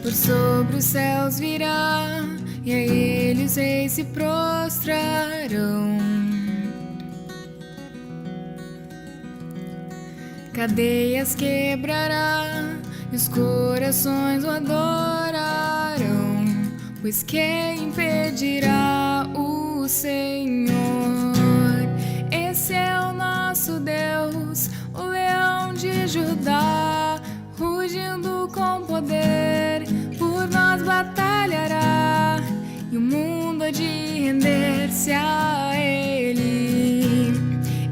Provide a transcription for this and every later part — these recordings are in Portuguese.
por sobre os céus virá, e a ele os reis se prostrarão. Cadeias quebrará, e os corações o adorarão, pois quem impedirá o Senhor? Esse é o nosso Deus, o leão de Judá, rugindo com poder, por nós batalhará, e o mundo há de render-se a ele.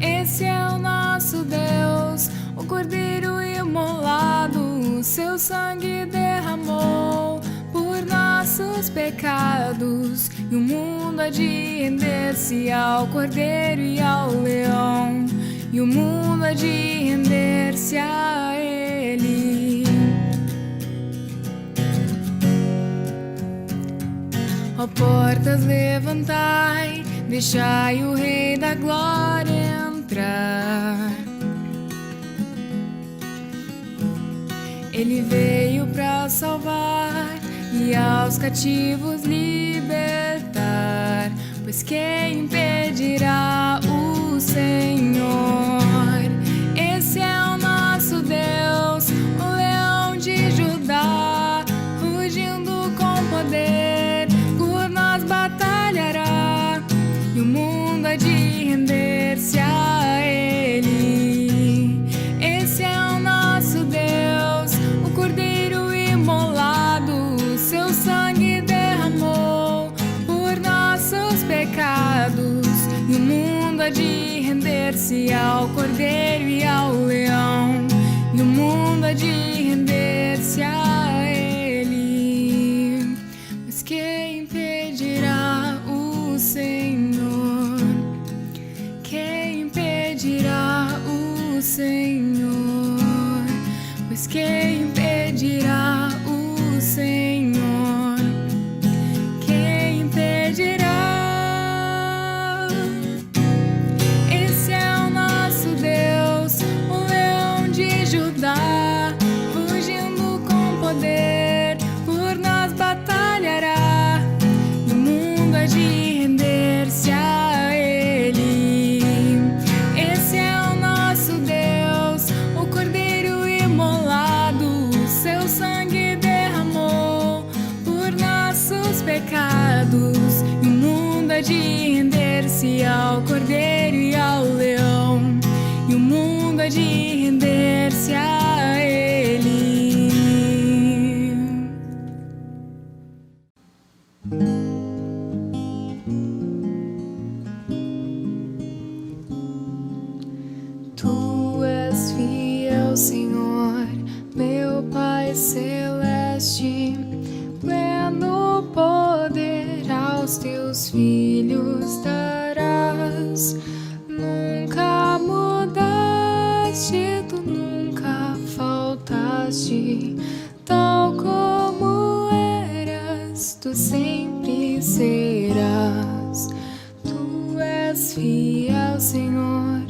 Esse é o nosso Deus, o Cordeiro imolado, seu sangue derramou por nossos pecados, e o mundo há de render-se ao Cordeiro e ao Leão, e o mundo há de render-se a ele. Ó portas, levantai, deixai o Rei da Glória entrar. Ele veio para salvar e aos cativos libertar, pois quem impedirá o Senhor? Esse é o nosso Deus, o leão de Judá, rugindo com poder, por nós batalhará, e o mundo há de render-se a ele. Esse é o nosso Deus, o Cordeiro imolado, seu sangue derramou por nossos pecados, e o mundo há de render-se ao Cordeiro e ao Leão, e o mundo há de render-se a ele. Mas quem impedirá o Senhor? Quem impedirá o Senhor? Pois quem impedirá o Senhor? Quem impedirá? Esse é o nosso Deus, o leão de Judá, rugindo com poder, por nós batalhará, e o mundo há de render-se a ele. Esse é o nosso Deus, o Cordeiro imolado, seu sangue derramou por nossos pecados, e o mundo há de render-se ao Cordeiro e ao Leão, e o mundo há de render-se a ele. Tu és fiel, Senhor, meu Pai celeste, pleno poder aos teus filhos darás. Nunca mudaste, tu nunca faltaste, tal como eras, tu sempre serás. Tu és fiel, Senhor,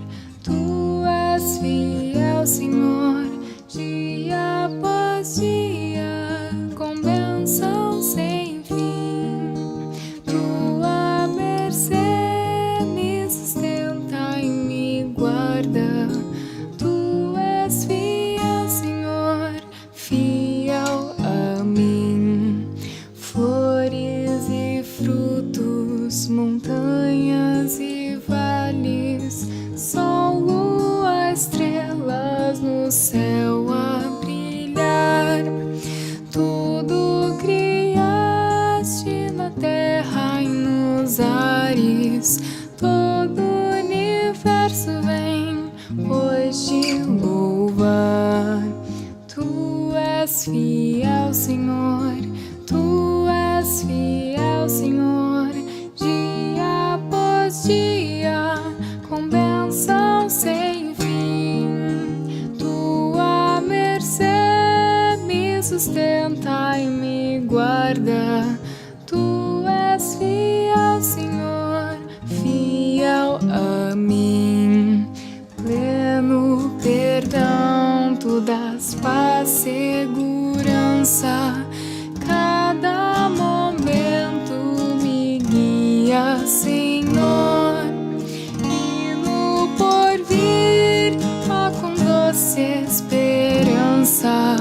tu és fiel, Senhor, dia após dia, com bênção sem fim. Tua mercê me sustenta e me guarda. Tu és fiel, Senhor, fiel a mim. Flores e frutos, montanhas e vales, sol, lua, estrelas no céu a brilhar. Tudo criaste na terra e nos ares, todo o universo vem hoje te louvar. Tu és fiel, Senhor, tu és fiel, Senhor, dia após dia, com bênção sem fim. Tua mercê me sustenta e me guarda. Tu és fiel, Senhor, fiel a mim. Pleno perdão, tu dás paz, segurança, cada momento me guia, Senhor, e no porvir, ó, com doce esperança,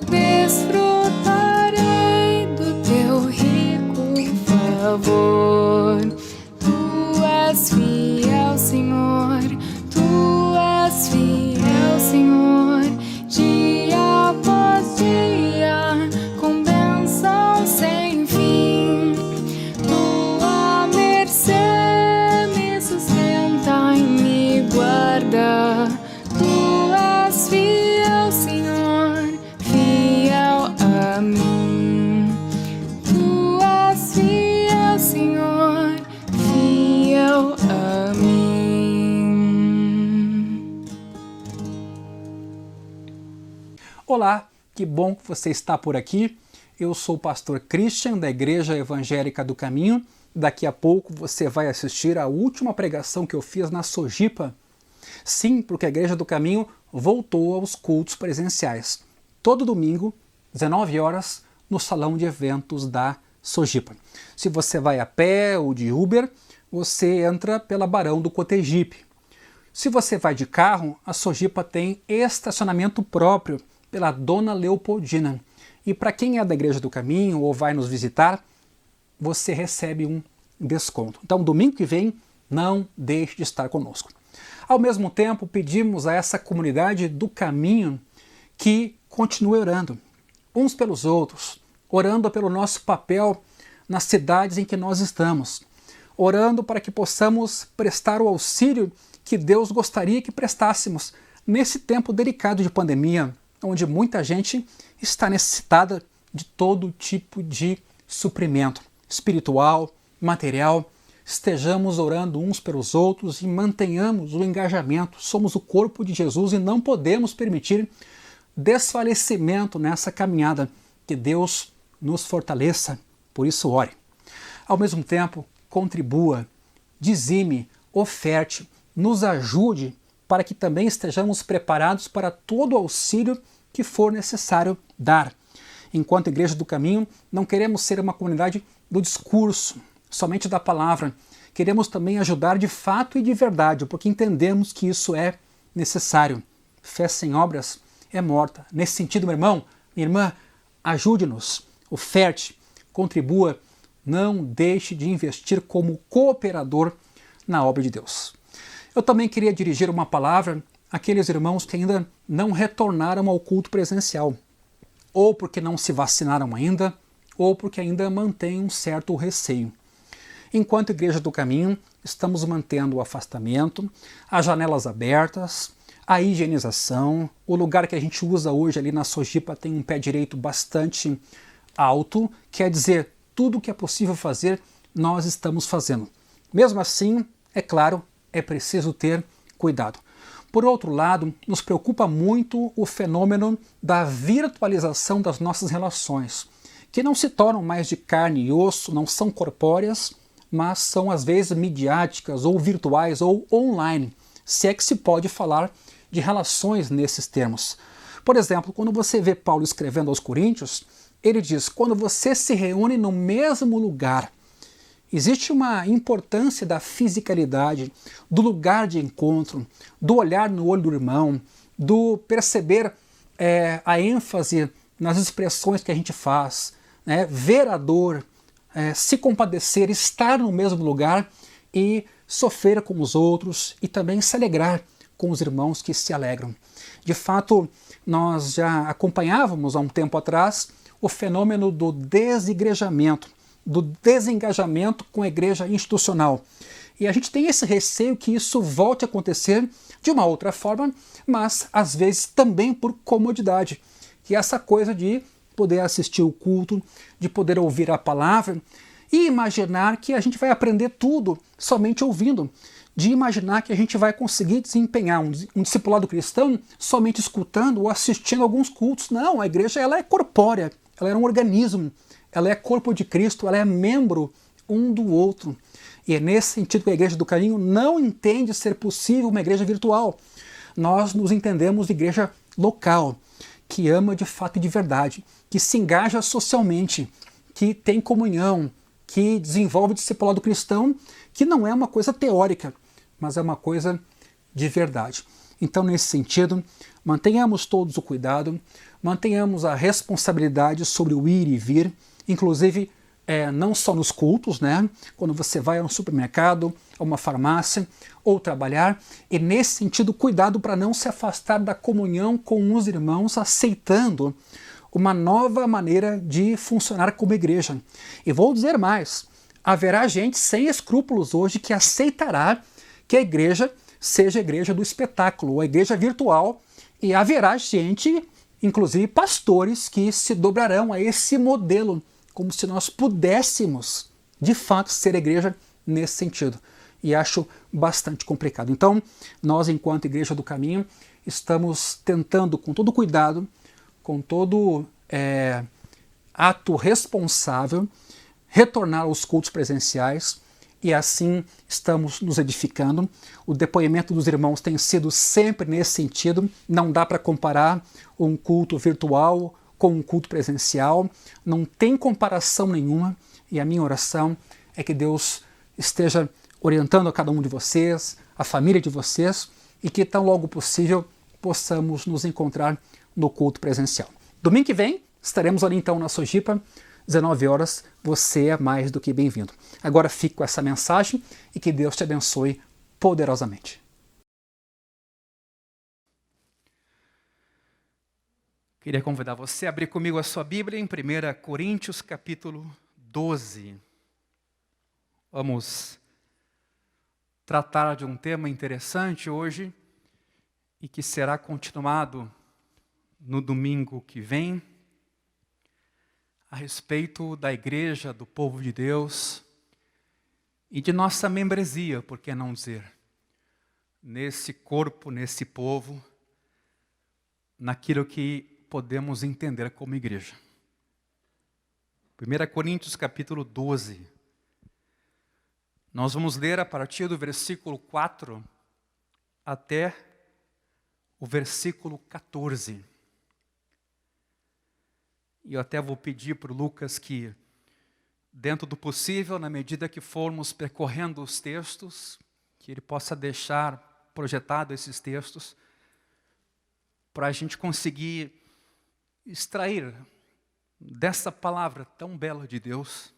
desfrutarei do teu rico favor. Tu és fiel, Senhor, tu és fiel, Senhor, dia após dia, com bênção sem fim. Tua mercê me sustenta e me guarda. Tu és fiel, Senhor, fiel a mim. Tu és fiel, Senhor, fiel a mim. Olá, que bom que você está por aqui. Eu sou o pastor Christian, da Igreja Evangélica do Caminho. Daqui a pouco você vai assistir a última pregação que eu fiz na Sojipa. Sim, porque a Igreja do Caminho voltou aos cultos presenciais. Todo domingo, 19 horas, no salão de eventos da Sojipa. Se você vai a pé ou de Uber, você entra pela Barão do Cotegipe. Se você vai de carro, a Sojipa tem estacionamento próprio pela Dona Leopoldina. E para quem é da Igreja do Caminho ou vai nos visitar, você recebe um desconto. Então, domingo que vem, não deixe de estar conosco. Ao mesmo tempo, pedimos a essa comunidade do caminho que continue orando uns pelos outros, orando pelo nosso papel nas cidades em que nós estamos, orando para que possamos prestar o auxílio que Deus gostaria que prestássemos nesse tempo delicado de pandemia, onde muita gente está necessitada de todo tipo de suprimento espiritual, material. Estejamos orando uns pelos outros e mantenhamos o engajamento. Somos o corpo de Jesus e não podemos permitir desfalecimento nessa caminhada. Que Deus nos fortaleça, por isso ore. Ao mesmo tempo, contribua, dizime, oferte, nos ajude para que também estejamos preparados para todo o auxílio que for necessário dar. Enquanto Igreja do Caminho, não queremos ser uma comunidade do discurso, somente da palavra. Queremos também ajudar de fato e de verdade, porque entendemos que isso é necessário. Fé sem obras é morta. Nesse sentido, meu irmão, minha irmã, ajude-nos, oferte, contribua, não deixe de investir como cooperador na obra de Deus. Eu também queria dirigir uma palavra àqueles irmãos que ainda não retornaram ao culto presencial, ou porque não se vacinaram ainda, ou porque ainda mantêm um certo receio. Enquanto Igreja do Caminho, estamos mantendo o afastamento, as janelas abertas, a higienização. O lugar que a gente usa hoje ali na Sojipa tem um pé direito bastante alto, quer dizer, tudo o que é possível fazer, nós estamos fazendo. Mesmo assim, é claro, é preciso ter cuidado. Por outro lado, nos preocupa muito o fenômeno da virtualização das nossas relações, que não se tornam mais de carne e osso, não são corpóreas, mas são às vezes midiáticas ou virtuais ou online, se é que se pode falar de relações nesses termos. Por exemplo, quando você vê Paulo escrevendo aos Coríntios, ele diz, quando você se reúne no mesmo lugar, existe uma importância da fisicalidade, do lugar de encontro, do olhar no olho do irmão, do perceber a ênfase nas expressões que a gente faz, né? Ver a dor, se compadecer, estar no mesmo lugar e sofrer com os outros e também se alegrar com os irmãos que se alegram. De fato, nós já acompanhávamos há um tempo atrás o fenômeno do desigrejamento, do desengajamento com a igreja institucional. E a gente tem esse receio que isso volte a acontecer de uma outra forma, mas às vezes também por comodidade. Que é essa coisa de poder assistir o culto, de poder ouvir a palavra e imaginar que a gente vai aprender tudo somente ouvindo. De imaginar que a gente vai conseguir desempenhar um discipulado cristão somente escutando ou assistindo alguns cultos. Não, a igreja ela é corpórea, ela é um organismo, ela é corpo de Cristo, ela é membro um do outro. E é nesse sentido que a Igreja do Caminho não entende ser possível uma igreja virtual. Nós nos entendemos de igreja local, que ama de fato e de verdade, que se engaja socialmente, que tem comunhão, que desenvolve discipulado cristão, que não é uma coisa teórica, mas é uma coisa de verdade. Então, nesse sentido, mantenhamos todos o cuidado, mantenhamos a responsabilidade sobre o ir e vir, inclusive não só nos cultos, né? Quando você vai a um supermercado, a uma farmácia ou trabalhar, e nesse sentido, cuidado para não se afastar da comunhão com os irmãos, aceitando uma nova maneira de funcionar como igreja. E vou dizer mais, haverá gente sem escrúpulos hoje que aceitará que a igreja seja a igreja do espetáculo, ou a igreja virtual, e haverá gente, inclusive pastores, que se dobrarão a esse modelo, como se nós pudéssemos, de fato, ser igreja nesse sentido. E acho bastante complicado. Então, nós, enquanto Igreja do Caminho, estamos tentando, com todo cuidado, com todo ato responsável, retornar aos cultos presenciais, e assim estamos nos edificando. O depoimento dos irmãos tem sido sempre nesse sentido. Não dá para comparar um culto virtual com um culto presencial. Não tem comparação nenhuma. E a minha oração é que Deus esteja orientando a cada um de vocês, a família de vocês, e que tão logo possível possamos nos encontrar no culto presencial. Domingo que vem estaremos ali então na Sojipa, 19 horas, você é mais do que bem-vindo. Agora fique com essa mensagem e que Deus te abençoe poderosamente. Queria convidar você a abrir comigo a sua Bíblia em 1 Coríntios capítulo 12. Vamos tratar de um tema interessante hoje e que será continuado no domingo que vem, a respeito da igreja, do povo de Deus e de nossa membresia, por que não dizer, nesse corpo, nesse povo, naquilo que podemos entender como igreja. 1 Coríntios capítulo 12. Nós vamos ler a partir do versículo 4 até o versículo 14. E eu até vou pedir para o Lucas que, dentro do possível, na medida que formos percorrendo os textos, que ele possa deixar projetado esses textos, para a gente conseguir extrair dessa palavra tão bela de Deus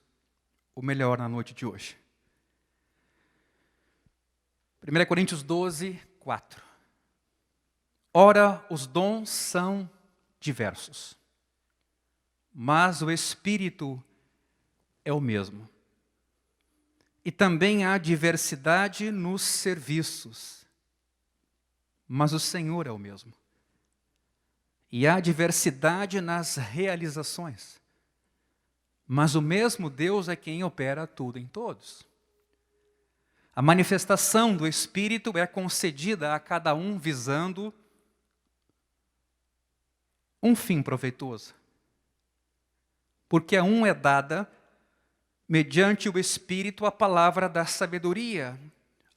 o melhor na noite de hoje. 1 Coríntios 12, 4. Ora, os dons são diversos, mas o Espírito é o mesmo. E também há diversidade nos serviços, mas o Senhor é o mesmo. E há diversidade nas realizações, mas o mesmo Deus é quem opera tudo em todos. A manifestação do Espírito é concedida a cada um visando um fim proveitoso. Porque a um é dada, mediante o Espírito, a palavra da sabedoria,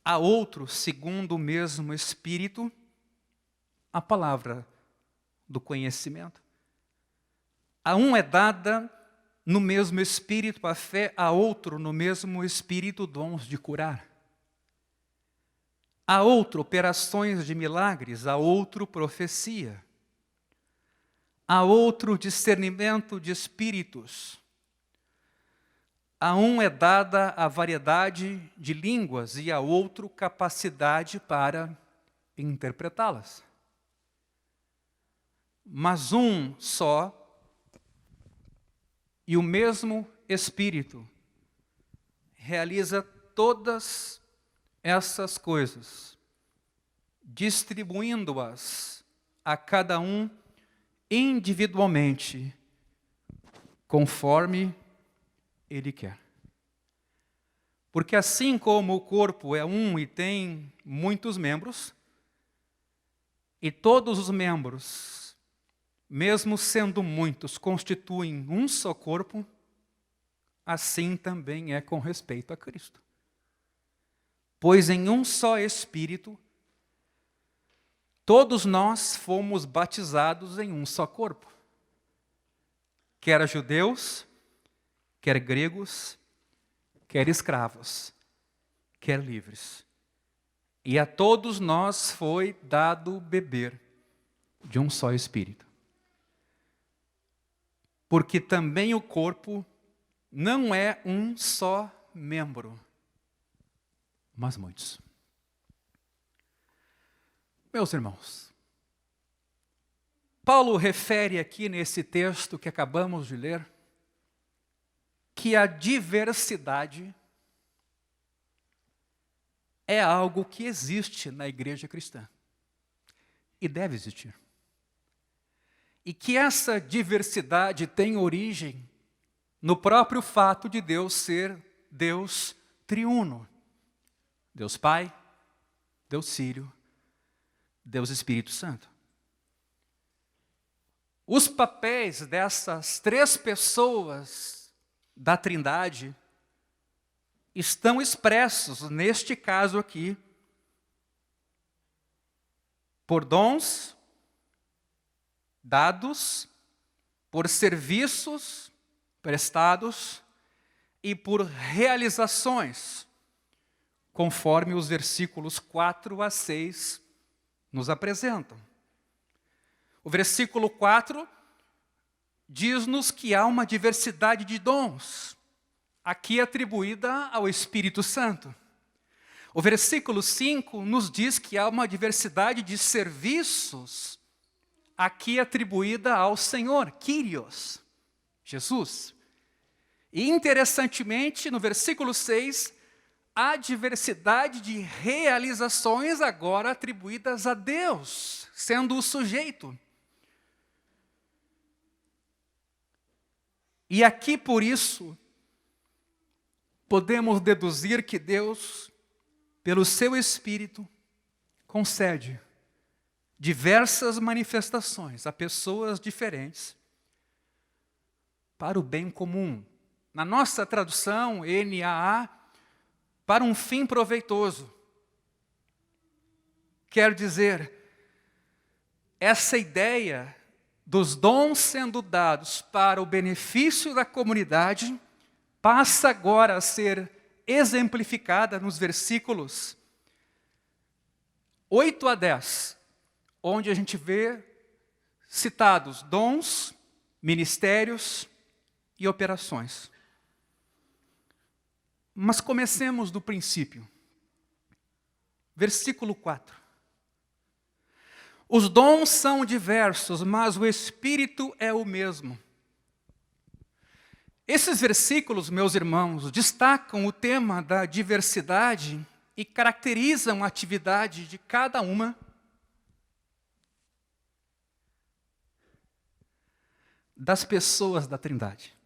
a outro, segundo o mesmo Espírito, a palavra do conhecimento. A um é dada, no mesmo Espírito, a fé, a outro, no mesmo Espírito, dons de curar. A outro, operações de milagres, a outro, profecia. A outro, discernimento de espíritos. A um é dada a variedade de línguas e a outro, capacidade para interpretá-las. Mas um só e o mesmo Espírito realiza todas essas coisas, distribuindo-as a cada um individualmente, conforme Ele quer. Porque assim como o corpo é um e tem muitos membros, e todos os membros, mesmo sendo muitos, constituem um só corpo, assim também é com respeito a Cristo. Pois em um só Espírito, todos nós fomos batizados em um só corpo. Quer judeus, quer gregos, quer escravos, quer livres. E a todos nós foi dado beber de um só Espírito. Porque também o corpo não é um só membro, mas muitos. Meus irmãos, Paulo refere aqui nesse texto que acabamos de ler, que a diversidade é algo que existe na igreja cristã e deve existir. E que essa diversidade tem origem no próprio fato de Deus ser Deus triuno. Deus Pai, Deus Filho, Deus Espírito Santo. Os papéis dessas três pessoas da Trindade estão expressos, neste caso aqui, por dons dados, por serviços prestados e por realizações, conforme os versículos 4 a 6 nos apresentam. O versículo 4 diz-nos que há uma diversidade de dons, aqui atribuída ao Espírito Santo. O versículo 5 nos diz que há uma diversidade de serviços, aqui atribuída ao Senhor, Kyrios, Jesus. E interessantemente, no versículo 6, há diversidade de realizações agora atribuídas a Deus, sendo o sujeito. E aqui, por isso, podemos deduzir que Deus, pelo seu Espírito, concede diversas manifestações a pessoas diferentes para o bem comum. Na nossa tradução, NAA, para um fim proveitoso. Quer dizer, essa ideia dos dons sendo dados para o benefício da comunidade passa agora a ser exemplificada nos versículos 8 a 10, onde a gente vê citados dons, ministérios e operações. Mas comecemos do princípio. Versículo 4. Os dons são diversos, mas o Espírito é o mesmo. Esses versículos, meus irmãos, destacam o tema da diversidade e caracterizam a atividade de cada uma das pessoas da Trindade.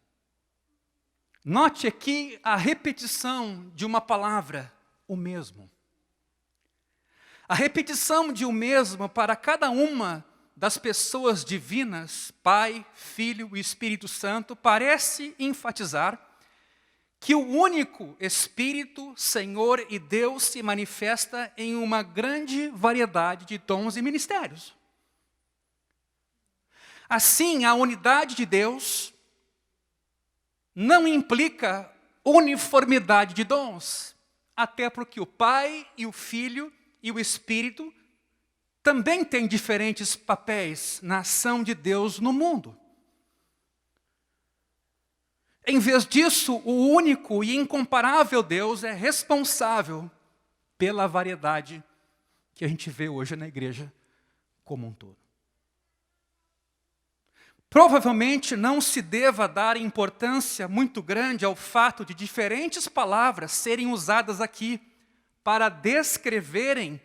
Note aqui a repetição de uma palavra, o mesmo. A repetição de o mesmo para cada uma das pessoas divinas, Pai, Filho e Espírito Santo, parece enfatizar que o único Espírito, Senhor e Deus se manifesta em uma grande variedade de dons e ministérios. Assim, a unidade de Deus não implica uniformidade de dons, até porque o Pai e o Filho e o Espírito também têm diferentes papéis na ação de Deus no mundo. Em vez disso, o único e incomparável Deus é responsável pela variedade que a gente vê hoje na igreja como um todo. Provavelmente não se deva dar importância muito grande ao fato de diferentes palavras serem usadas aqui para descreverem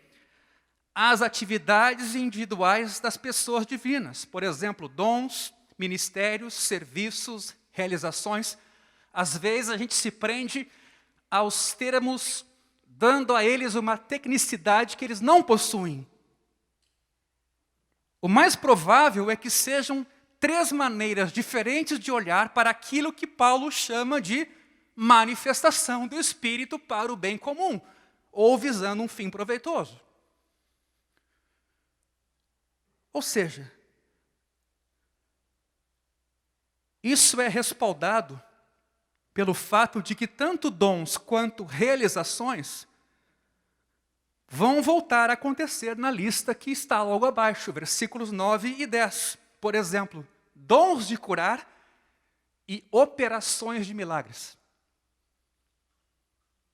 as atividades individuais das pessoas divinas. Por exemplo, dons, ministérios, serviços, realizações. Às vezes a gente se prende aos termos, dando a eles uma tecnicidade que eles não possuem. O mais provável é que sejam três maneiras diferentes de olhar para aquilo que Paulo chama de manifestação do Espírito para o bem comum, ou visando um fim proveitoso. Ou seja, isso é respaldado pelo fato de que tanto dons quanto realizações vão voltar a acontecer na lista que está logo abaixo, versículos 9 e 10. Por exemplo, dons de curar e operações de milagres.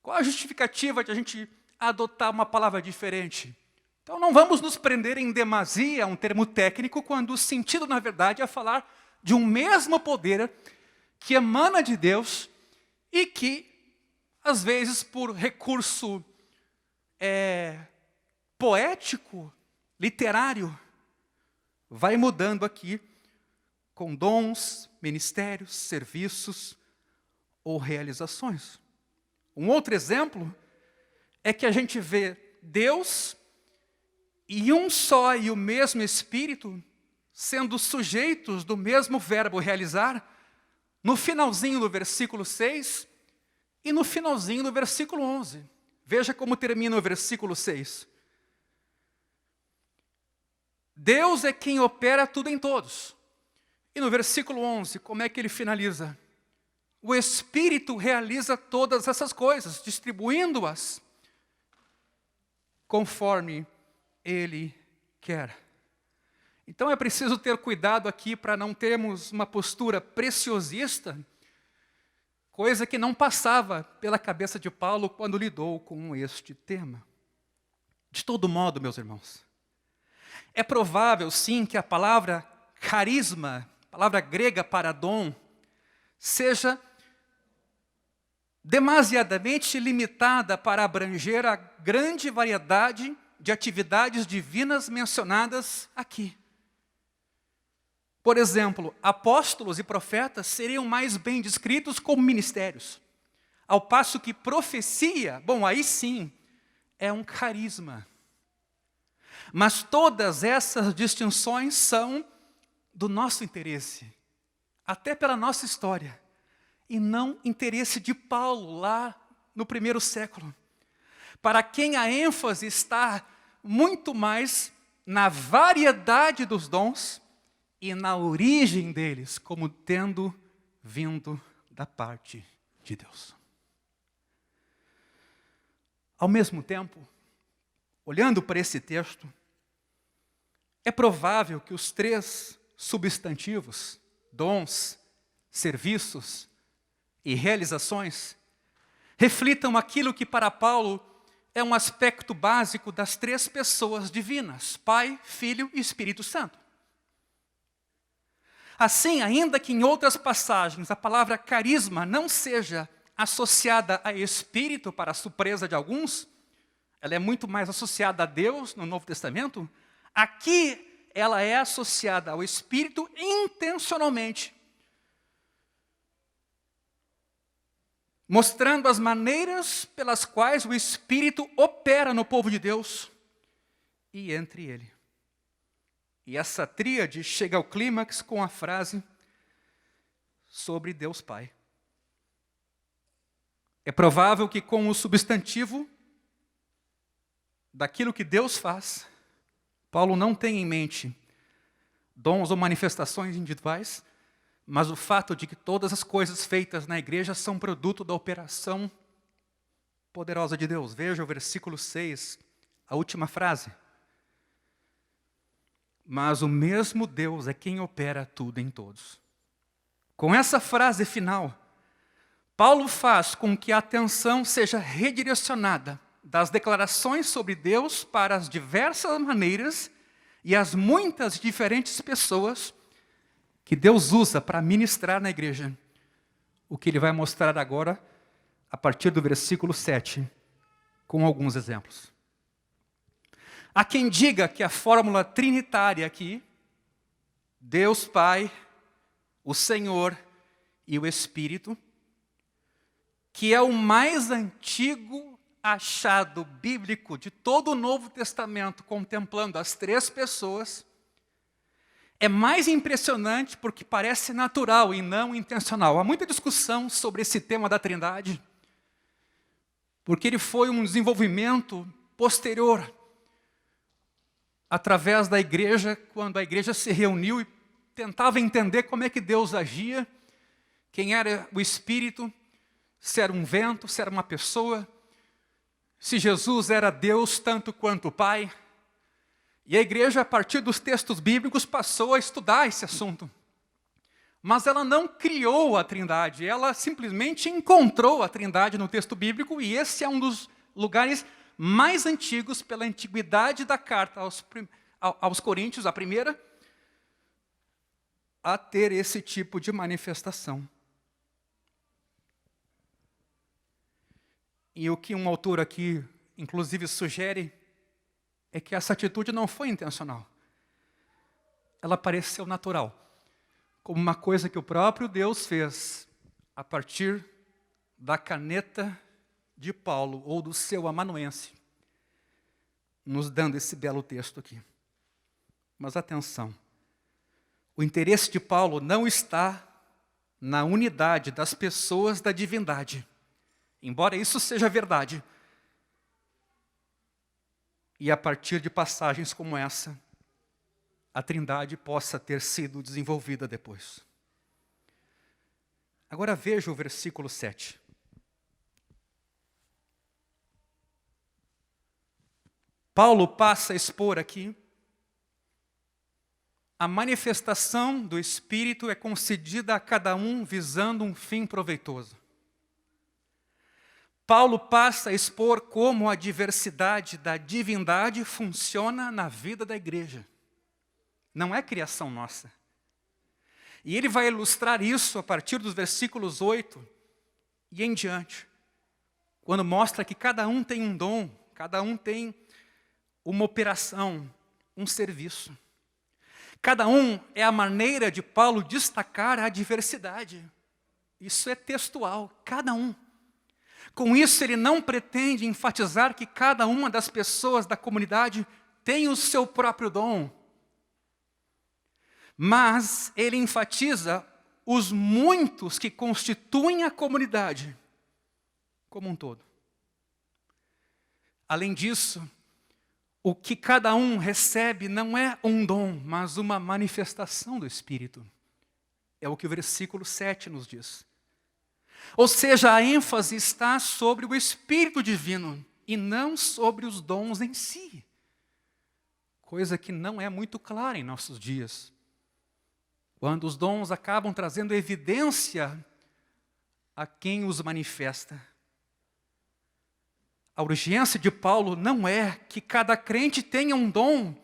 Qual a justificativa de a gente adotar uma palavra diferente? Então não vamos nos prender em demasia a um termo técnico, quando o sentido, na verdade, é falar de um mesmo poder que emana de Deus e que, às vezes, por recurso poético, literário, vai mudando aqui com dons, ministérios, serviços ou realizações. Um outro exemplo é que a gente vê Deus e um só e o mesmo Espírito sendo sujeitos do mesmo verbo realizar no finalzinho do versículo 6 e no finalzinho do versículo 11. Veja como termina o versículo 6. Deus é quem opera tudo em todos. E no versículo 11, como é que ele finaliza? O Espírito realiza todas essas coisas, distribuindo-as conforme Ele quer. Então é preciso ter cuidado aqui para não termos uma postura preciosista, coisa que não passava pela cabeça de Paulo quando lidou com este tema. De todo modo, meus irmãos, é provável sim que a palavra carisma, palavra grega para dom, seja demasiadamente limitada para abranger a grande variedade de atividades divinas mencionadas aqui. Por exemplo, apóstolos e profetas seriam mais bem descritos como ministérios, ao passo que profecia, bom, aí sim, é um carisma. Mas todas essas distinções são do nosso interesse, até pela nossa história, e não interesse de Paulo lá no primeiro século, para quem a ênfase está muito mais na variedade dos dons e na origem deles, como tendo vindo da parte de Deus. Ao mesmo tempo, olhando para esse texto, é provável que os três substantivos, dons, serviços e realizações, reflitam aquilo que para Paulo é um aspecto básico das três pessoas divinas, Pai, Filho e Espírito Santo. Assim, ainda que em outras passagens a palavra carisma não seja associada a Espírito, para a surpresa de alguns, ela é muito mais associada a Deus no Novo Testamento, aqui ela é associada ao Espírito intencionalmente, mostrando as maneiras pelas quais o Espírito opera no povo de Deus e entre ele. E essa tríade chega ao clímax com a frase sobre Deus Pai. É provável que com o substantivo daquilo que Deus faz, Paulo não tem em mente dons ou manifestações individuais, mas o fato de que todas as coisas feitas na igreja são produto da operação poderosa de Deus. Veja o versículo 6, a última frase. Mas o mesmo Deus é quem opera tudo em todos. Com essa frase final, Paulo faz com que a atenção seja redirecionada das declarações sobre Deus para as diversas maneiras e as muitas diferentes pessoas que Deus usa para ministrar na igreja. O que ele vai mostrar agora, a partir do versículo 7, com alguns exemplos. Há quem diga que a fórmula trinitária aqui, Deus Pai, o Senhor e o Espírito, que é o mais antigo achado bíblico de todo o Novo Testamento, contemplando as três pessoas, é mais impressionante porque parece natural e não intencional. Há muita discussão sobre esse tema da Trindade, porque ele foi um desenvolvimento posterior, através da igreja, quando a igreja se reuniu e tentava entender como é que Deus agia, quem era o Espírito, se era um vento, se era uma pessoa, se Jesus era Deus tanto quanto o Pai. E a igreja, a partir dos textos bíblicos, passou a estudar esse assunto. Mas ela não criou a Trindade, ela simplesmente encontrou a Trindade no texto bíblico, e esse é um dos lugares mais antigos pela antiguidade da carta aos Coríntios, a primeira, a ter esse tipo de manifestação. E o que um autor aqui, inclusive, sugere é que essa atitude não foi intencional. Ela pareceu natural, como uma coisa que o próprio Deus fez a partir da caneta de Paulo, ou do seu amanuense, nos dando esse belo texto aqui. Mas atenção, o interesse de Paulo não está na unidade das pessoas da divindade, embora isso seja verdade. E a partir de passagens como essa, a Trindade possa ter sido desenvolvida depois. Agora veja o versículo 7. Paulo passa a expor aqui: a manifestação do Espírito é concedida a cada um visando um fim proveitoso. Paulo passa a expor como a diversidade da divindade funciona na vida da igreja. Não é criação nossa. E ele vai ilustrar isso a partir dos versículos 8 e em diante, quando mostra que cada um tem um dom, cada um tem uma operação, um serviço. Cada um é a maneira de Paulo destacar a diversidade. Isso é textual, cada um. Com isso, ele não pretende enfatizar que cada uma das pessoas da comunidade tem o seu próprio dom. Mas ele enfatiza os muitos que constituem a comunidade como um todo. Além disso, o que cada um recebe não é um dom, mas uma manifestação do Espírito. É o que o versículo 7 nos diz. Ou seja, a ênfase está sobre o Espírito Divino e não sobre os dons em si. Coisa que não é muito clara em nossos dias, quando os dons acabam trazendo evidência a quem os manifesta. A urgência de Paulo não é que cada crente tenha um dom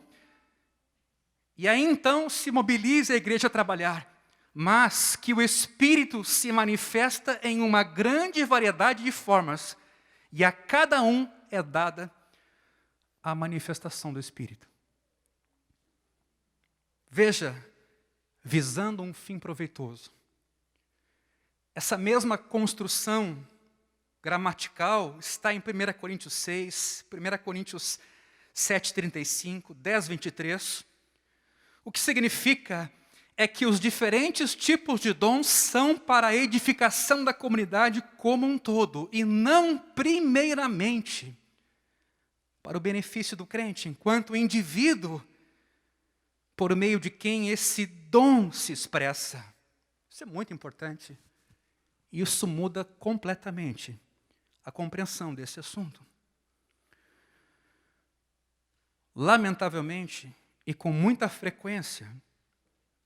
e aí então se mobilize a igreja a trabalhar, mas que o Espírito se manifesta em uma grande variedade de formas e a cada um é dada a manifestação do Espírito. Veja, visando um fim proveitoso. Essa mesma construção gramatical está em 1 Coríntios 6, 1 Coríntios 7:35, 10:23. O que significa é que os diferentes tipos de dons são para a edificação da comunidade como um todo, e não primeiramente para o benefício do crente, enquanto indivíduo, por meio de quem esse dom se expressa. Isso é muito importante. Isso muda completamente a compreensão desse assunto. Lamentavelmente, e com muita frequência,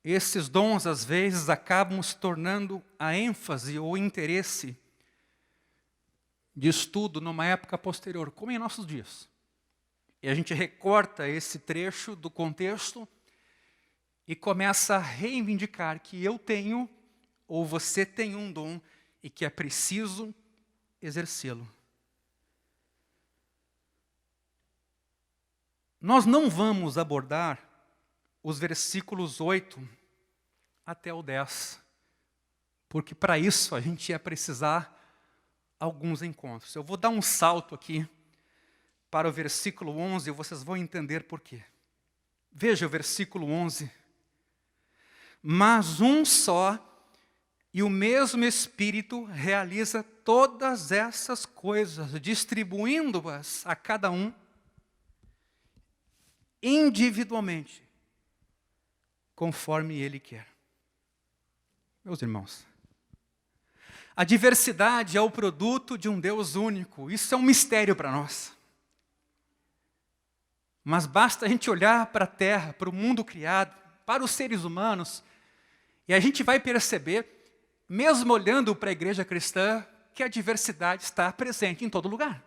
esses dons às vezes acabam se tornando a ênfase ou interesse de estudo numa época posterior, como em nossos dias. E a gente recorta esse trecho do contexto e começa a reivindicar que eu tenho, ou você tem um dom, e que é preciso exercê-lo. Nós não vamos abordar os versículos 8 até o 10, porque para isso a gente ia precisar alguns encontros. Eu vou dar um salto aqui para o versículo 11 e vocês vão entender por quê. Veja o versículo 11. Mas um só e o mesmo Espírito realiza todas essas coisas, distribuindo-as a cada um individualmente, conforme Ele quer. Meus irmãos, A diversidade é o produto de um Deus único. Isso é um mistério para nós. Mas basta a gente olhar para a terra, para o mundo criado, para os seres humanos, e a gente vai perceber, mesmo olhando para a igreja cristã, que a diversidade está presente em todo lugar.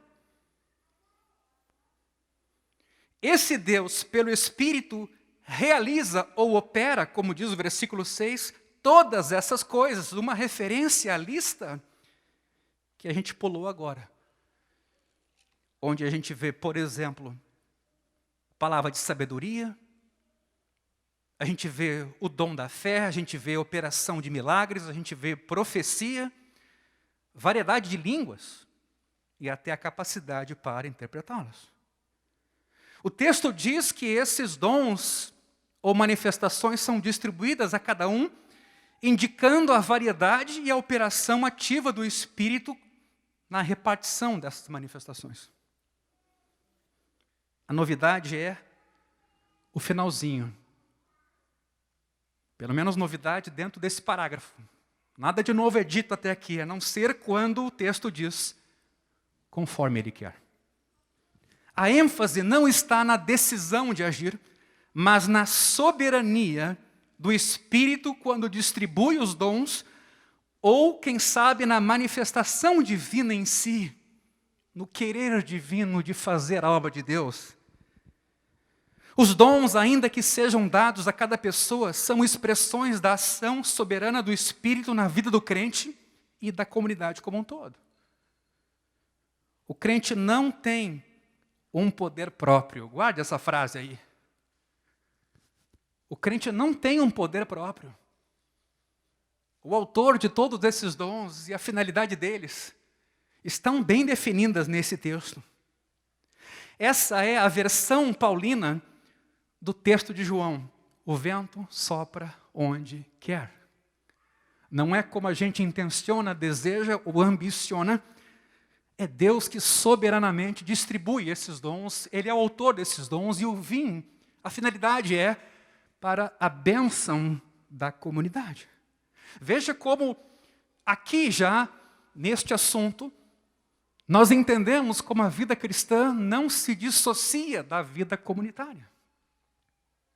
Esse Deus, pelo Espírito, realiza ou opera, como diz o versículo 6, todas essas coisas, uma referência à lista que a gente pulou agora. Onde a gente vê, por exemplo, palavra de sabedoria, a gente vê o dom da fé, a gente vê operação de milagres, a gente vê profecia, variedade de línguas e até a capacidade para interpretá-las. O texto diz que esses dons ou manifestações são distribuídas a cada um, indicando a variedade e a operação ativa do Espírito na repartição dessas manifestações. A novidade é o finalzinho. Pelo menos novidade dentro desse parágrafo. Nada de novo é dito até aqui, a não ser quando o texto diz, conforme Ele quer. A ênfase não está na decisão de agir, mas na soberania do Espírito quando distribui os dons, ou, quem sabe, na manifestação divina em si, no querer divino de fazer a obra de Deus. Os dons, ainda que sejam dados a cada pessoa, são expressões da ação soberana do Espírito na vida do crente e da comunidade como um todo. O crente não tem um poder próprio. Guarde essa frase aí. O crente não tem um poder próprio. O autor de todos esses dons e a finalidade deles estão bem definidas nesse texto. Essa é a versão paulina do texto de João. O vento sopra onde quer. Não é como a gente intenciona, deseja ou ambiciona. É Deus que soberanamente distribui esses dons. Ele é o autor desses dons e o fim, a finalidade é para a bênção da comunidade. Veja como aqui já, neste assunto, nós entendemos como a vida cristã não se dissocia da vida comunitária.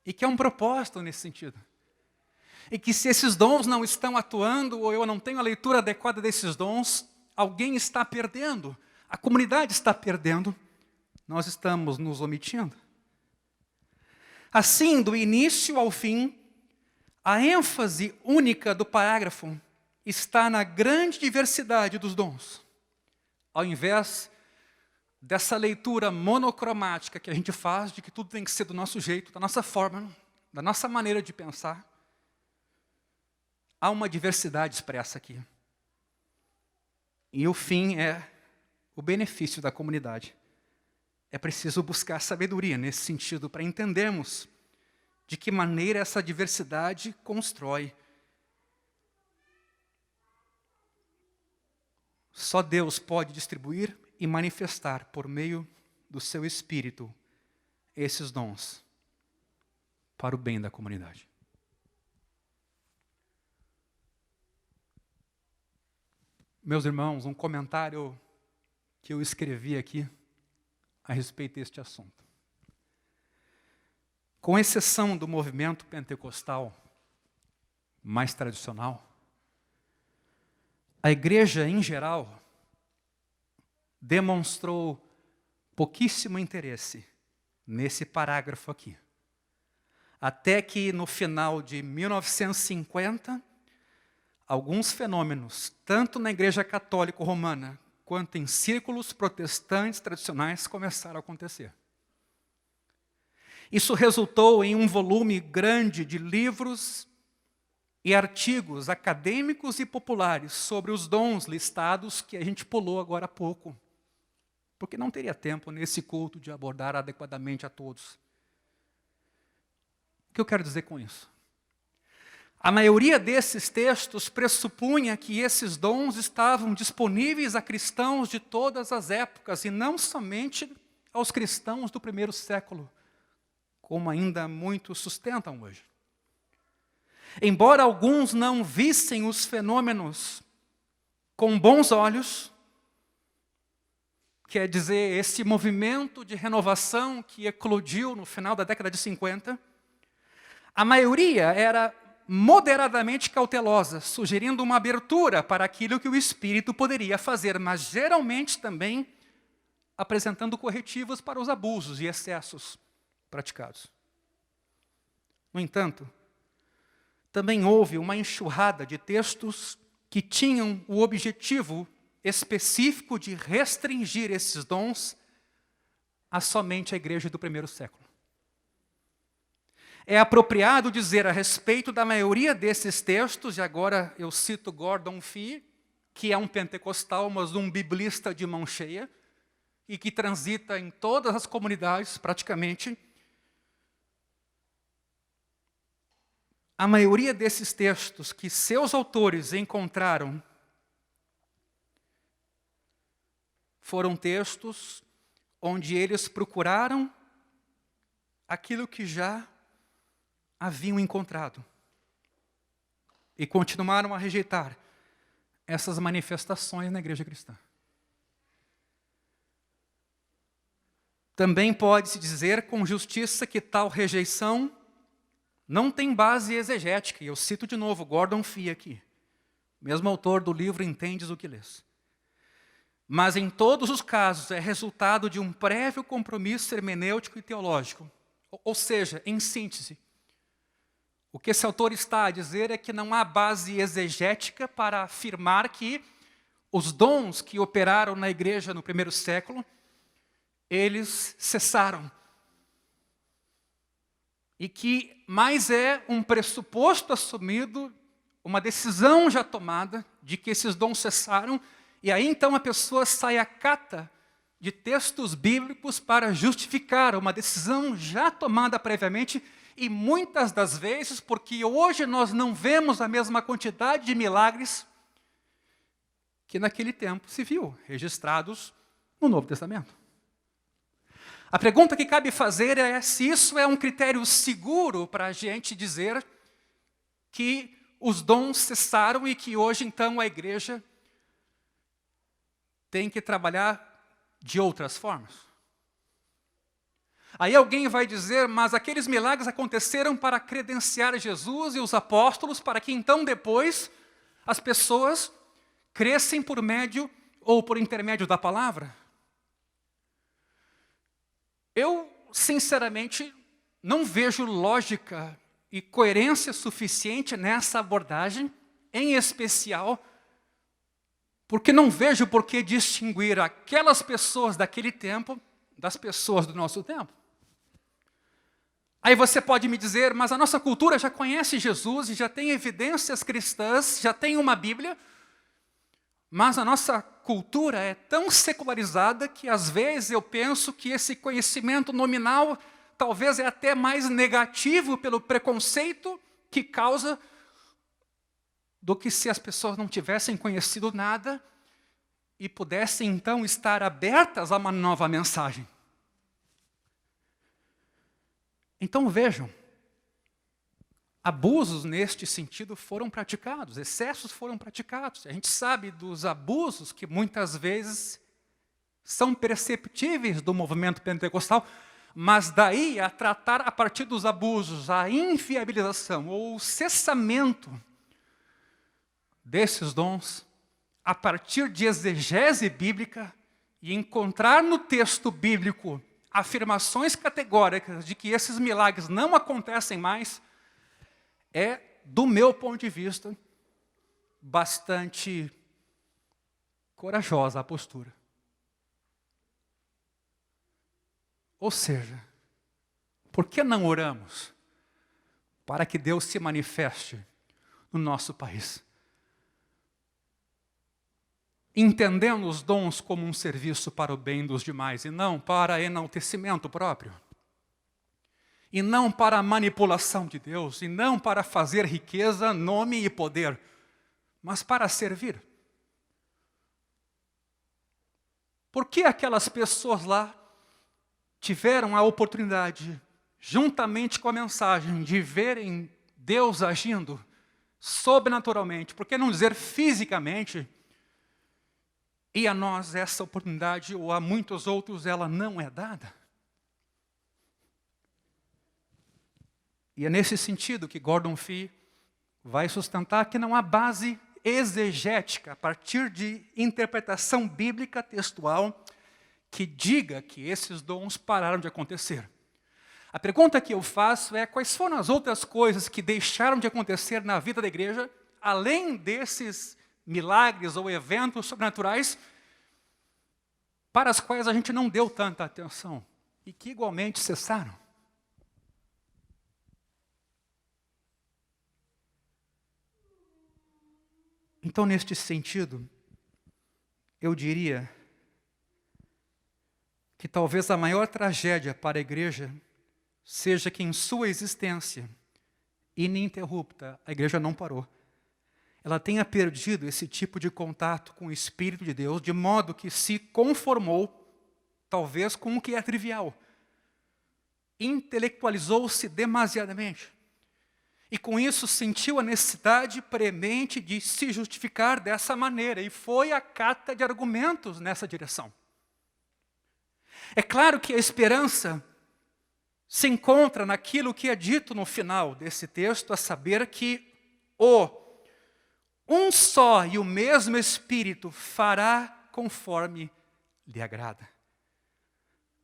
E que é um propósito nesse sentido. E que se esses dons não estão atuando, ou eu não tenho a leitura adequada desses dons, alguém está perdendo, a comunidade está perdendo, nós estamos nos omitindo. Assim, do início ao fim, a ênfase única do parágrafo está na grande diversidade dos dons. Ao invés dessa leitura monocromática que a gente faz, de que tudo tem que ser do nosso jeito, da nossa forma, da nossa maneira de pensar, há uma diversidade expressa aqui. E o fim é o benefício da comunidade. É preciso buscar sabedoria nesse sentido para entendermos de que maneira essa diversidade constrói. Só Deus pode distribuir e manifestar por meio do seu Espírito esses dons para o bem da comunidade. Meus irmãos, um comentário que eu escrevi aqui a respeito deste assunto. Com exceção do movimento pentecostal mais tradicional, a igreja em geral demonstrou pouquíssimo interesse nesse parágrafo aqui. Até que no final de 1950, alguns fenômenos, tanto na Igreja Católica Romana, quanto em círculos protestantes tradicionais, começaram a acontecer. Isso resultou em um volume grande de livros e artigos acadêmicos e populares sobre os dons listados que a gente pulou agora há pouco, porque não teria tempo nesse culto de abordar adequadamente a todos. O que eu quero dizer com isso? A maioria desses textos pressupunha que esses dons estavam disponíveis a cristãos de todas as épocas, e não somente aos cristãos do primeiro século, como ainda muitos sustentam hoje. Embora alguns não vissem os fenômenos com bons olhos, quer dizer, esse movimento de renovação que eclodiu no final da década de 50, a maioria era moderadamente cautelosa, sugerindo uma abertura para aquilo que o Espírito poderia fazer, mas geralmente também apresentando corretivos para os abusos e excessos praticados. No entanto, também houve uma enxurrada de textos que tinham o objetivo específico de restringir esses dons a somente a igreja do primeiro século. É apropriado dizer a respeito da maioria desses textos, e agora eu cito Gordon Fee, que é um pentecostal, mas um biblista de mão cheia, e que transita em todas as comunidades, praticamente. A maioria desses textos que seus autores encontraram foram textos onde eles procuraram aquilo que já haviam encontrado e continuaram a rejeitar essas manifestações na igreja cristã. Também pode-se dizer com justiça que tal rejeição não tem base exegética. E eu cito de novo Gordon Fee aqui, mesmo autor do livro Entendes o que Lês. Mas em todos os casos é resultado de um prévio compromisso hermenêutico e teológico. Ou seja, em síntese, o que esse autor está a dizer é que não há base exegética para afirmar que os dons que operaram na igreja no primeiro século, eles cessaram. E que mais é um pressuposto assumido, uma decisão já tomada de que esses dons cessaram, e aí então a pessoa sai à cata de textos bíblicos para justificar uma decisão já tomada previamente, e muitas das vezes, porque hoje nós não vemos a mesma quantidade de milagres que naquele tempo se viu, registrados no Novo Testamento. A pergunta que cabe fazer é se isso é um critério seguro para a gente dizer que os dons cessaram e que hoje, então, a igreja tem que trabalhar de outras formas. Aí alguém vai dizer, mas aqueles milagres aconteceram para credenciar Jesus e os apóstolos, para que então depois as pessoas crescem por médio ou por intermédio da palavra? Eu, sinceramente, não vejo lógica e coerência suficiente nessa abordagem, em especial, porque não vejo por que distinguir aquelas pessoas daquele tempo das pessoas do nosso tempo. Aí você pode me dizer, mas a nossa cultura já conhece Jesus e já tem evidências cristãs, já tem uma Bíblia, mas a nossa cultura é tão secularizada que às vezes eu penso que esse conhecimento nominal talvez é até mais negativo pelo preconceito que causa do que se as pessoas não tivessem conhecido nada e pudessem então estar abertas a uma nova mensagem. Então vejam, abusos neste sentido foram praticados, excessos foram praticados. A gente sabe dos abusos que muitas vezes são perceptíveis do movimento pentecostal, mas daí a tratar a partir dos abusos, a inviabilização ou o cessamento desses dons, a partir de exegese bíblica e encontrar no texto bíblico afirmações categóricas de que esses milagres não acontecem mais, é, do meu ponto de vista, bastante corajosa a postura. Ou seja, por que não oramos para que Deus se manifeste no nosso país? Entendendo os dons como um serviço para o bem dos demais e não para enaltecimento próprio. E não para a manipulação de Deus, e não para fazer riqueza, nome e poder, mas para servir. Por que aquelas pessoas lá tiveram a oportunidade, juntamente com a mensagem, de verem Deus agindo sobrenaturalmente, por que não dizer fisicamente, E a nós essa oportunidade, ou a muitos outros, ela não é dada. E é nesse sentido que Gordon Fee vai sustentar que não há base exegética, a partir de interpretação bíblica textual, que diga que esses dons pararam de acontecer. A pergunta que eu faço é: quais foram as outras coisas que deixaram de acontecer na vida da igreja, além desses milagres ou eventos sobrenaturais, para as quais a gente não deu tanta atenção e que igualmente cessaram? Então, neste sentido, eu diria que talvez a maior tragédia para a igreja seja que em sua existência ininterrupta, a igreja não parou. Ela tenha perdido esse tipo de contato com o Espírito de Deus, de modo que se conformou, talvez, com o que é trivial. Intelectualizou-se demasiadamente. E com isso sentiu a necessidade premente de se justificar dessa maneira. E foi a cata de argumentos nessa direção. É claro que a esperança se encontra naquilo que é dito no final desse texto, a saber que um só e o mesmo Espírito fará conforme lhe agrada.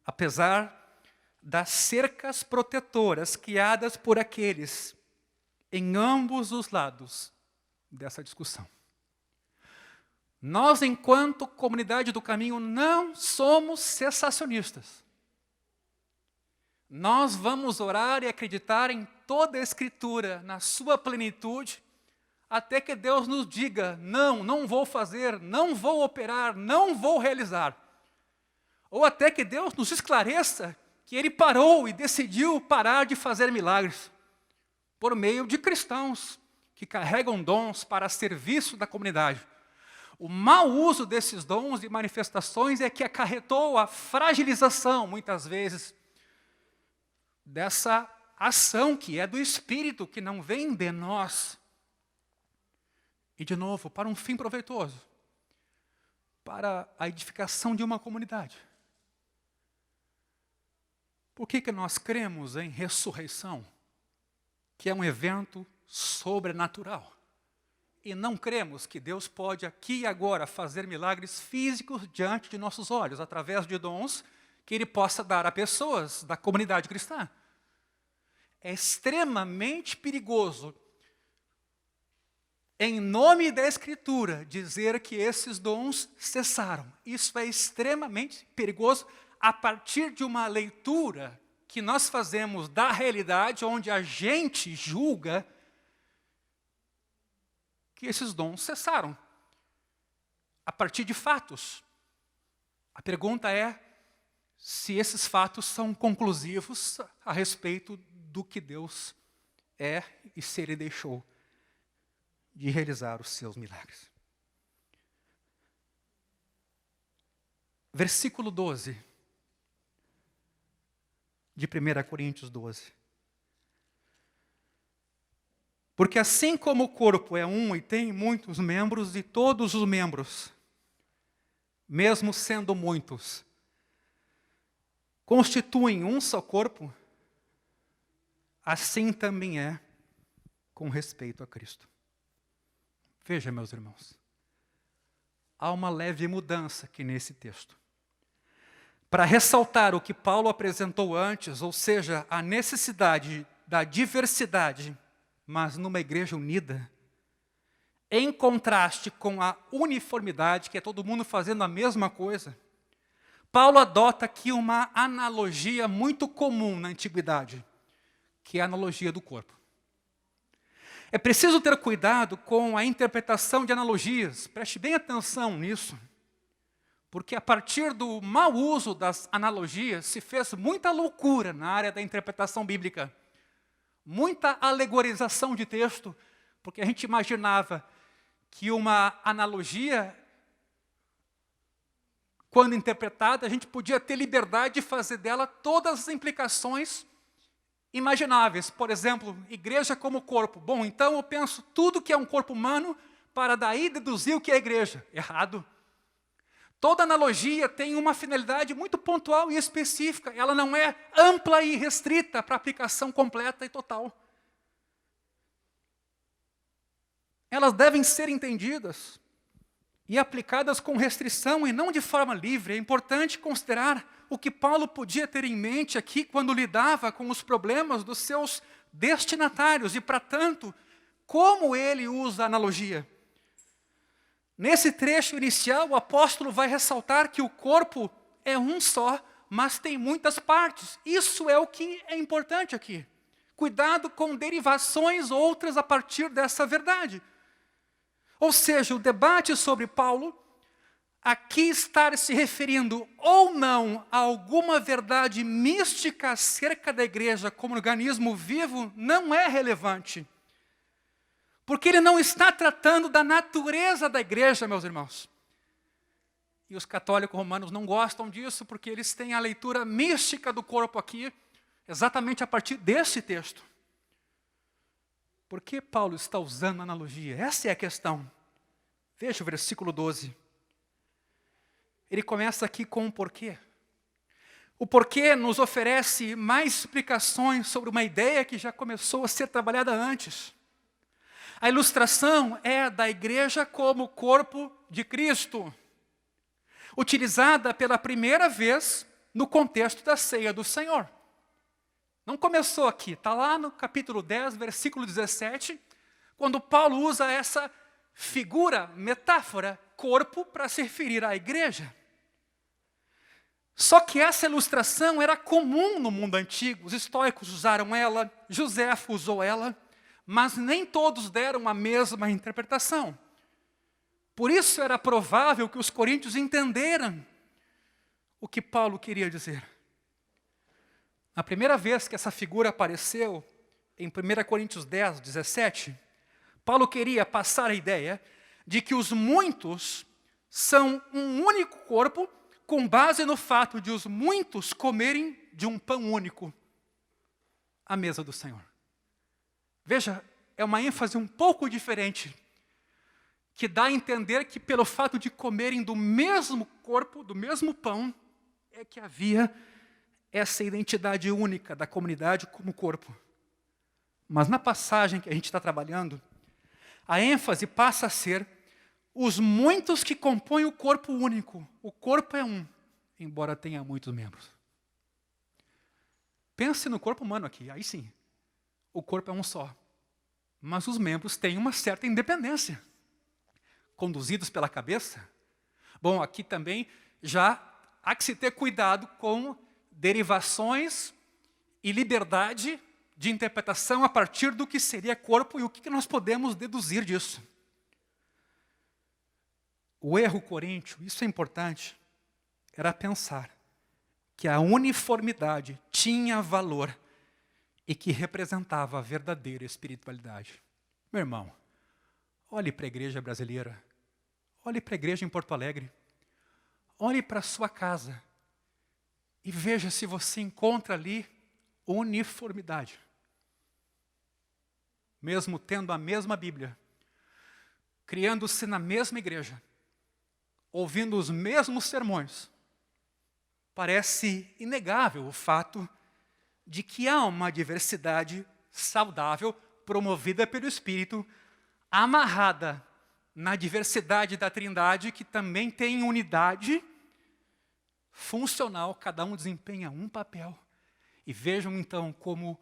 Apesar das cercas protetoras criadas por aqueles em ambos os lados dessa discussão. Nós, enquanto comunidade do caminho, não somos cessacionistas. Nós vamos orar e acreditar em toda a Escritura, na sua plenitude, até que Deus nos diga: não vou fazer, não vou operar, não vou realizar. Ou até que Deus nos esclareça que Ele parou e decidiu parar de fazer milagres, por meio de cristãos que carregam dons para serviço da comunidade. O mau uso desses dons e manifestações é que acarretou a fragilização, muitas vezes, dessa ação que é do Espírito, que não vem de nós. E, de novo, para um fim proveitoso, para a edificação de uma comunidade. Por que nós cremos em ressurreição, que é um evento sobrenatural? E não cremos que Deus pode aqui e agora fazer milagres físicos diante de nossos olhos, através de dons que Ele possa dar a pessoas da comunidade cristã. É extremamente perigoso, em nome da Escritura, dizer que esses dons cessaram. Isso é extremamente perigoso a partir de uma leitura que nós fazemos da realidade, onde a gente julga que esses dons cessaram, a partir de fatos. A pergunta é se esses fatos são conclusivos a respeito do que Deus é e se Ele deixou de realizar os seus milagres. Versículo 12, de 1 Coríntios 12. Porque assim como o corpo é um e tem muitos membros, e todos os membros, mesmo sendo muitos, constituem um só corpo, assim também é com respeito a Cristo. Veja, meus irmãos, há uma leve mudança aqui nesse texto. Para ressaltar o que Paulo apresentou antes, ou seja, a necessidade da diversidade, mas numa igreja unida, em contraste com a uniformidade, que é todo mundo fazendo a mesma coisa, Paulo adota aqui uma analogia muito comum na antiguidade, que é a analogia do corpo. É preciso ter cuidado com a interpretação de analogias, preste bem atenção nisso, porque a partir do mau uso das analogias se fez muita loucura na área da interpretação bíblica. Muita alegorização de texto, porque a gente imaginava que uma analogia, quando interpretada, a gente podia ter liberdade de fazer dela todas as implicações imagináveis. Por exemplo, igreja como corpo. Bom, então eu penso tudo que é um corpo humano para daí deduzir o que é igreja. Errado. Toda analogia tem uma finalidade muito pontual e específica. Ela não é ampla e restrita para aplicação completa e total. Elas devem ser entendidas e aplicadas com restrição e não de forma livre. É importante considerar o que Paulo podia ter em mente aqui quando lidava com os problemas dos seus destinatários e, para tanto, como ele usa a analogia. Nesse trecho inicial, o apóstolo vai ressaltar que o corpo é um só, mas tem muitas partes. Isso é o que é importante aqui. Cuidado com derivações outras a partir dessa verdade. Ou seja, o debate sobre Paulo aqui estar se referindo ou não a alguma verdade mística acerca da igreja como organismo vivo não é relevante. Porque ele não está tratando da natureza da igreja, meus irmãos. E os católicos romanos não gostam disso porque eles têm a leitura mística do corpo aqui, exatamente a partir desse texto. Por que Paulo está usando a analogia? Essa é a questão. Veja o versículo 12. Ele começa aqui com um porquê. O porquê nos oferece mais explicações sobre uma ideia que já começou a ser trabalhada antes. A ilustração é da igreja como corpo de Cristo, utilizada pela primeira vez no contexto da ceia do Senhor. Não começou aqui, está lá no capítulo 10, versículo 17, quando Paulo usa essa figura, metáfora, corpo, para se referir à igreja. Só que essa ilustração era comum no mundo antigo, os estoicos usaram ela, Joséfo usou ela, mas nem todos deram a mesma interpretação. Por isso era provável que os coríntios entenderam o que Paulo queria dizer. A primeira vez que essa figura apareceu, em 1 Coríntios 10, 17, Paulo queria passar a ideia de que os muitos são um único corpo, com base no fato de os muitos comerem de um pão único, a mesa do Senhor. Veja, é uma ênfase um pouco diferente, que dá a entender que pelo fato de comerem do mesmo corpo, do mesmo pão, é que havia essa identidade única da comunidade como corpo. Mas na passagem que a gente está trabalhando, a ênfase passa a ser os muitos que compõem o corpo único. O corpo é um, embora tenha muitos membros. Pense no corpo humano aqui, aí sim. O corpo é um só. Mas os membros têm uma certa independência. Conduzidos pela cabeça. Bom, aqui também já há que se ter cuidado com derivações e liberdade de interpretação a partir do que seria corpo e o que nós podemos deduzir disso. O erro coríntio, isso é importante, era pensar que a uniformidade tinha valor e que representava a verdadeira espiritualidade. Meu irmão, olhe para a igreja brasileira, olhe para a igreja em Porto Alegre, olhe para a sua casa e veja se você encontra ali uniformidade. Mesmo tendo a mesma Bíblia, criando-se na mesma igreja, ouvindo os mesmos sermões, parece inegável o fato de que há uma diversidade saudável, promovida pelo Espírito, amarrada na diversidade da Trindade, que também tem unidade funcional, cada um desempenha um papel. E vejam então como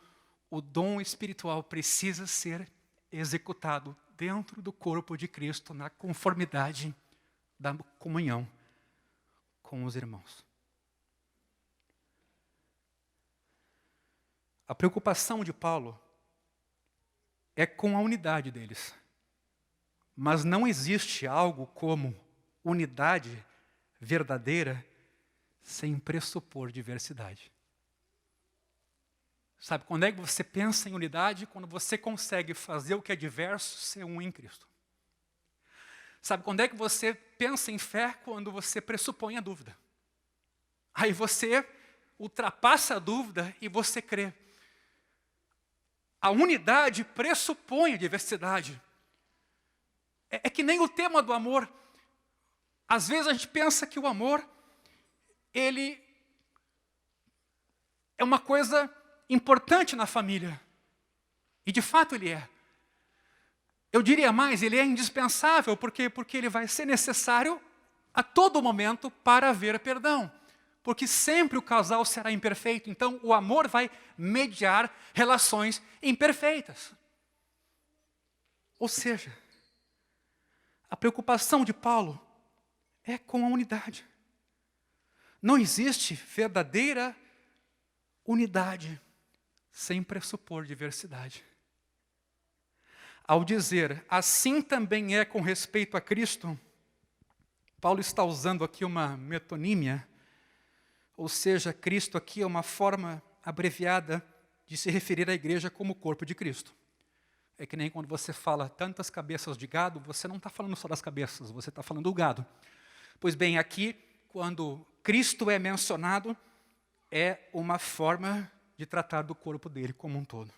o dom espiritual precisa ser executado dentro do corpo de Cristo, na conformidade da comunhão com os irmãos. A preocupação de Paulo é com a unidade deles. Mas não existe algo como unidade verdadeira sem pressupor diversidade. Sabe, quando é que você pensa em unidade? Quando você consegue fazer o que é diverso ser um em Cristo. Sabe, quando é que você pensa em fé? Quando você pressupõe a dúvida. Aí você ultrapassa a dúvida e você crê. A unidade pressupõe a diversidade. É que nem o tema do amor. Às vezes a gente pensa que o amor, ele é uma coisa importante na família. E de fato ele é. Eu diria mais, ele é indispensável, porque ele vai ser necessário a todo momento para haver perdão. Porque sempre o casal será imperfeito, então o amor vai mediar relações imperfeitas. Ou seja, a preocupação de Paulo é com a unidade. Não existe verdadeira unidade sem pressupor diversidade. Ao dizer, assim também é com respeito a Cristo, Paulo está usando aqui uma metonímia, ou seja, Cristo aqui é uma forma abreviada de se referir à igreja como o corpo de Cristo. É que nem quando você fala tantas cabeças de gado, você não está falando só das cabeças, você está falando do gado. Pois bem, aqui, quando Cristo é mencionado, é uma forma de tratar do corpo dele como um todo.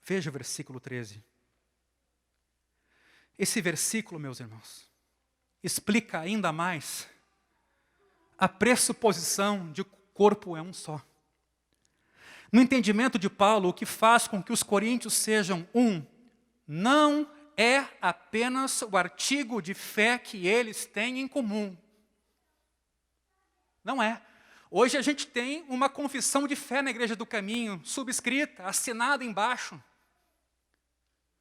Veja o versículo 13. Esse versículo, meus irmãos, explica ainda mais a pressuposição de que o corpo é um só. No entendimento de Paulo, o que faz com que os coríntios sejam um, não é apenas o artigo de fé que eles têm em comum. Não é. Hoje a gente tem uma confissão de fé na Igreja do Caminho, subscrita, assinada embaixo.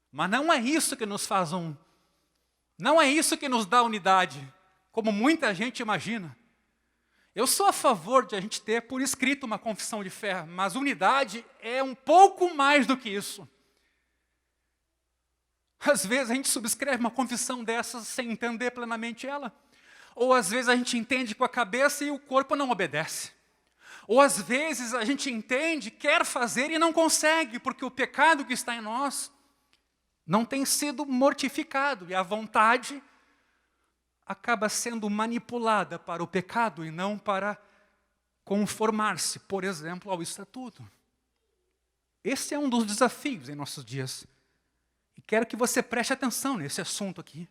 Mas não é isso que nos faz um. Não é isso que nos dá unidade, como muita gente imagina. Eu sou a favor de a gente ter por escrito uma confissão de fé, mas unidade é um pouco mais do que isso. Às vezes a gente subscreve uma confissão dessas sem entender plenamente ela. Ou às vezes a gente entende com a cabeça e o corpo não obedece. Ou às vezes a gente entende, quer fazer e não consegue, porque o pecado que está em nós não tem sido mortificado e a vontade acaba sendo manipulada para o pecado e não para conformar-se, por exemplo, ao estatuto. Esse é um dos desafios em nossos dias. E quero que você preste atenção nesse assunto aqui.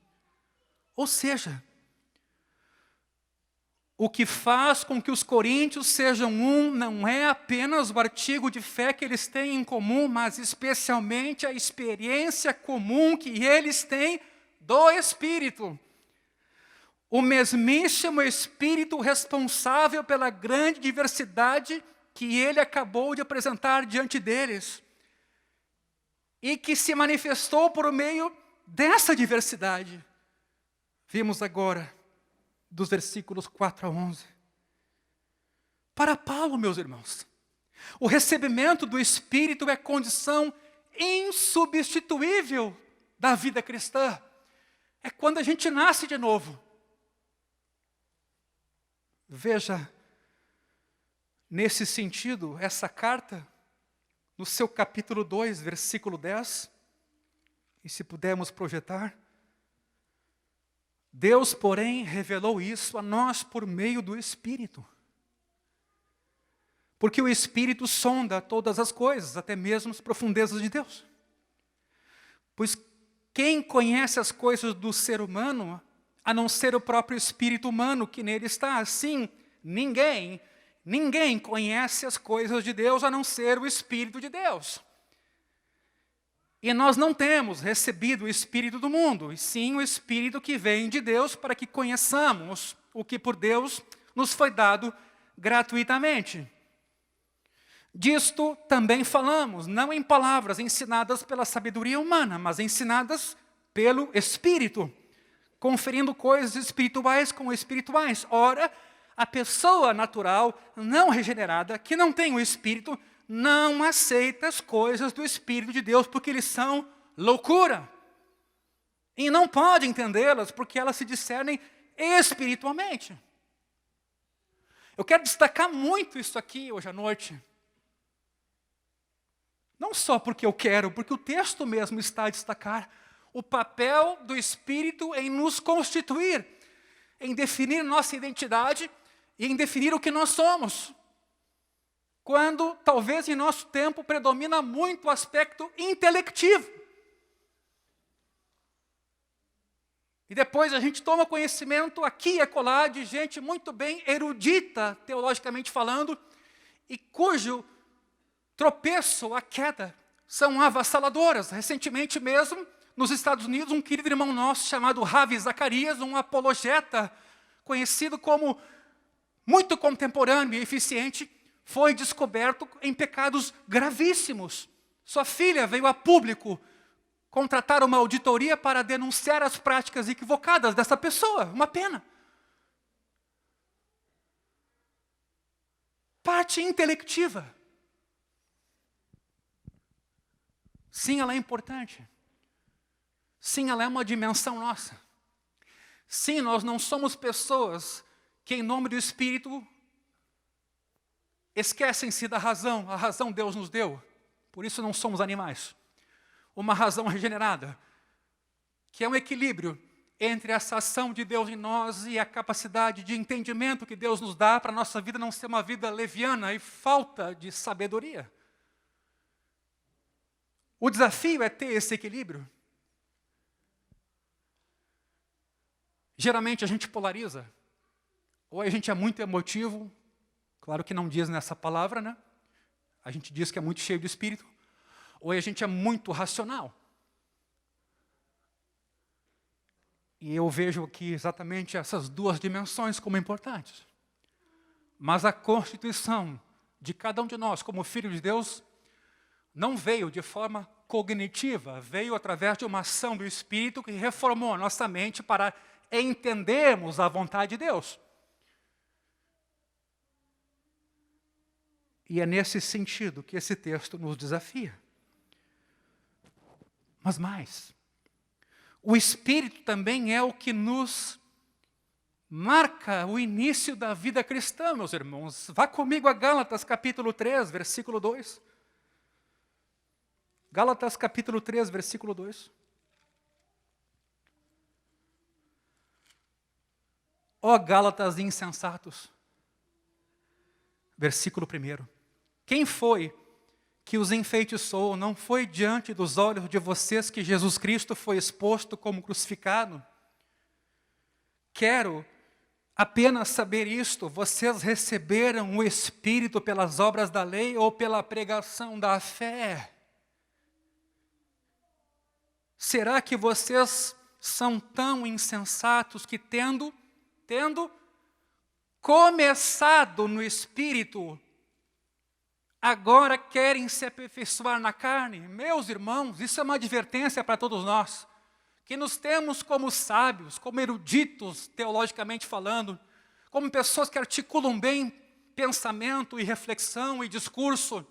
Ou seja, o que faz com que os coríntios sejam um não é apenas o artigo de fé que eles têm em comum, mas especialmente a experiência comum que eles têm do Espírito. O mesmíssimo Espírito responsável pela grande diversidade que ele acabou de apresentar diante deles. E que se manifestou por meio dessa diversidade. Vimos agora dos versículos 4 a 11. Para Paulo, meus irmãos, o recebimento do Espírito é condição insubstituível da vida cristã. É quando a gente nasce de novo. Veja, nesse sentido, essa carta, no seu capítulo 2, versículo 10, e se pudermos projetar, Deus, porém, revelou isso a nós por meio do Espírito. Porque o Espírito sonda todas as coisas, até mesmo as profundezas de Deus. Pois quem conhece as coisas do ser humano, a não ser o próprio espírito humano que nele está? Assim, ninguém conhece as coisas de Deus, a não ser o Espírito de Deus. E nós não temos recebido o Espírito do mundo, e sim o Espírito que vem de Deus para que conheçamos o que por Deus nos foi dado gratuitamente. Disto também falamos, não em palavras ensinadas pela sabedoria humana, mas ensinadas pelo Espírito, conferindo coisas espirituais com espirituais. Ora, a pessoa natural, não regenerada, que não tem o Espírito, não aceita as coisas do Espírito de Deus, porque eles são loucura. E não pode entendê-las, porque elas se discernem espiritualmente. Eu quero destacar muito isso aqui hoje à noite. Não só porque eu quero, porque o texto mesmo está a destacar o papel do Espírito em nos constituir, em definir nossa identidade e em definir o que nós somos. Quando, talvez em nosso tempo, predomina muito o aspecto intelectivo. E depois a gente toma conhecimento aqui e acolá de gente muito bem erudita, teologicamente falando, e cujo tropeço, a queda, são avassaladoras. Recentemente mesmo, nos Estados Unidos, um querido irmão nosso chamado Ravi Zacarias, um apologeta, conhecido como muito contemporâneo e eficiente, foi descoberto em pecados gravíssimos. Sua filha veio a público contratar uma auditoria para denunciar as práticas equivocadas dessa pessoa. Uma pena. Parte intelectiva. Sim, ela é importante. Sim, ela é uma dimensão nossa. Sim, nós não somos pessoas que, em nome do Espírito, esquecem-se da razão. A razão Deus nos deu. Por isso não somos animais. Uma razão regenerada, que é um equilíbrio entre essa ação de Deus em nós e a capacidade de entendimento que Deus nos dá para a nossa vida não ser uma vida leviana e falta de sabedoria. O desafio é ter esse equilíbrio. Geralmente a gente polariza. Ou a gente é muito emotivo, claro que não diz nessa palavra, né? A gente diz que é muito cheio de espírito. Ou a gente é muito racional. E eu vejo aqui exatamente essas duas dimensões como importantes. Mas a constituição de cada um de nós como filho de Deus não veio de forma cognitiva, veio através de uma ação do Espírito que reformou a nossa mente para entendermos a vontade de Deus. E é nesse sentido que esse texto nos desafia. Mas mais, o Espírito também é o que nos marca o início da vida cristã, meus irmãos. Vá comigo a Gálatas capítulo 3, versículo 2. Gálatas capítulo 3, versículo 2. Ó Gálatas insensatos. Versículo 1. Quem foi que os enfeitiçou? Não foi diante dos olhos de vocês que Jesus Cristo foi exposto como crucificado? Quero apenas saber isto: vocês receberam o Espírito pelas obras da lei ou pela pregação da fé? Será que vocês são tão insensatos que tendo começado no Espírito, agora querem se aperfeiçoar na carne? Meus irmãos, isso é uma advertência para todos nós, que nos temos como sábios, como eruditos, teologicamente falando, como pessoas que articulam bem pensamento e reflexão e discurso.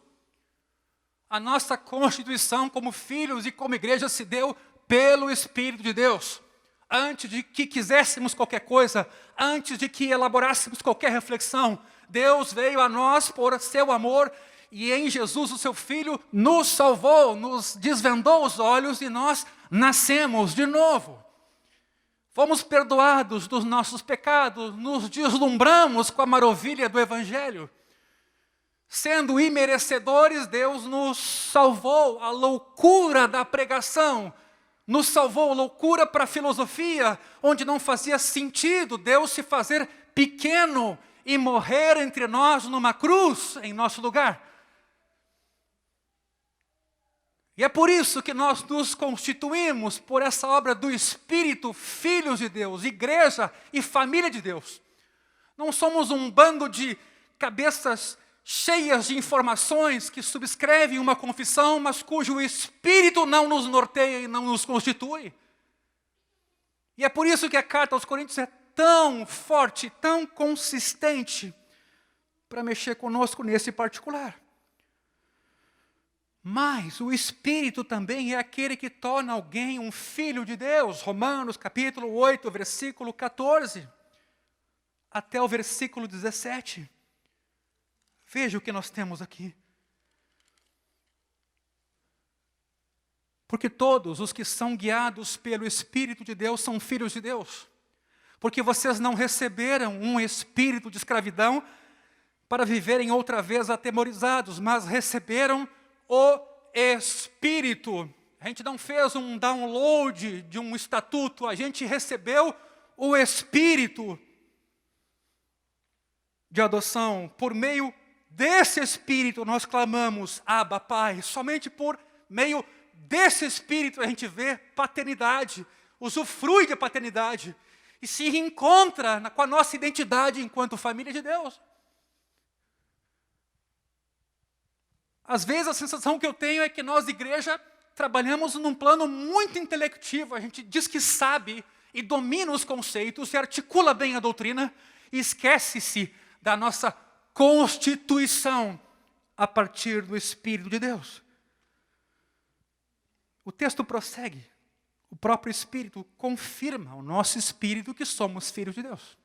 A nossa constituição como filhos e como igreja se deu pelo Espírito de Deus. Antes de que quiséssemos qualquer coisa, antes de que elaborássemos qualquer reflexão, Deus veio a nós por seu amor e em Jesus, o seu Filho, nos salvou, nos desvendou os olhos e nós nascemos de novo. Fomos perdoados dos nossos pecados, nos deslumbramos com a maravilha do Evangelho. Sendo imerecedores, Deus nos salvou. A loucura da pregação nos salvou, loucura para a filosofia, onde não fazia sentido Deus se fazer pequeno e morrer entre nós numa cruz em nosso lugar. E é por isso que nós nos constituímos por essa obra do Espírito, filhos de Deus, igreja e família de Deus. Não somos um bando de cabeças cheias de informações que subscrevem uma confissão, mas cujo Espírito não nos norteia e não nos constitui. E é por isso que a carta aos Coríntios é tão forte, tão consistente, para mexer conosco nesse particular. Mas o Espírito também é aquele que torna alguém um filho de Deus. Romanos capítulo 8, versículo 14, até o versículo 17. Veja o que nós temos aqui. Porque todos os que são guiados pelo Espírito de Deus são filhos de Deus. Porque vocês não receberam um espírito de escravidão para viverem outra vez atemorizados, mas receberam o Espírito. A gente não fez um download de um estatuto, a gente recebeu o Espírito de adoção. Por meio desse Espírito nós clamamos, Abba, Pai. Somente por meio desse Espírito a gente vê paternidade, usufrui de paternidade e se reencontra com a nossa identidade enquanto família de Deus. Às vezes a sensação que eu tenho é que nós, igreja, trabalhamos num plano muito intelectivo. A gente diz que sabe e domina os conceitos e articula bem a doutrina e esquece-se da nossa constituição a partir do Espírito de Deus. O texto prossegue. O próprio Espírito confirma ao nosso espírito que somos filhos de Deus.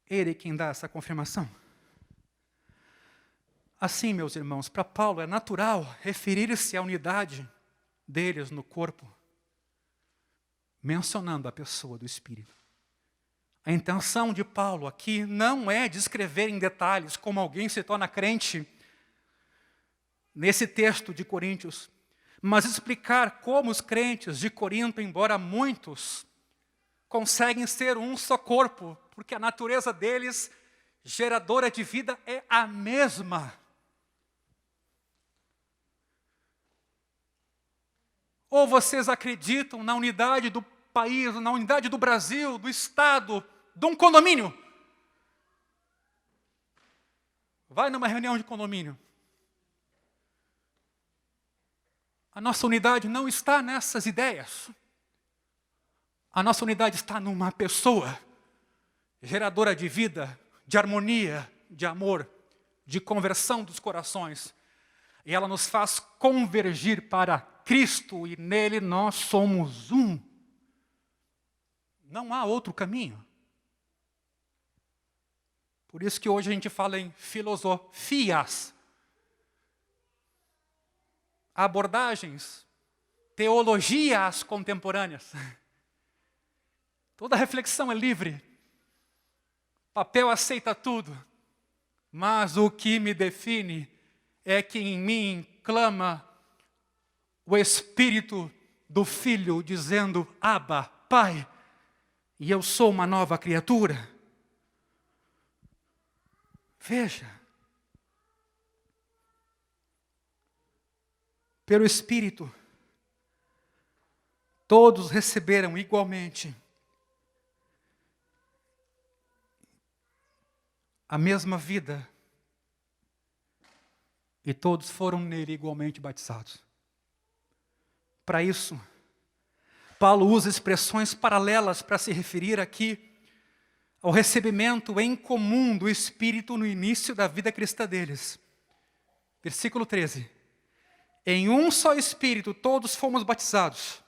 Ele é quem dá essa confirmação. Assim, meus irmãos, para Paulo é natural referir-se à unidade deles no corpo, mencionando a pessoa do Espírito. A intenção de Paulo aqui não é descrever em detalhes como alguém se torna crente nesse texto de Coríntios, mas explicar como os crentes de Corinto, embora muitos, conseguem ser um só corpo, porque a natureza deles, geradora de vida, é a mesma. Ou vocês acreditam na unidade do país, na unidade do Brasil, do Estado, de um condomínio? Vai numa reunião de condomínio. A nossa unidade não está nessas ideias. A nossa unidade está numa pessoa, geradora de vida, de harmonia, de amor, de conversão dos corações. E ela nos faz convergir para Cristo e nele nós somos um. Não há outro caminho. Por isso que hoje a gente fala em filosofias. Abordagens, teologias contemporâneas. Toda reflexão é livre. Papel aceita tudo. Mas o que me define é que em mim clama o Espírito do Filho dizendo, Abba, Pai, e eu sou uma nova criatura. Veja, pelo Espírito, todos receberam igualmente a mesma vida e todos foram nele igualmente batizados. Para isso, Paulo usa expressões paralelas para se referir aqui ao recebimento em comum do Espírito no início da vida cristã deles. Versículo 13. Em um só Espírito todos fomos batizados,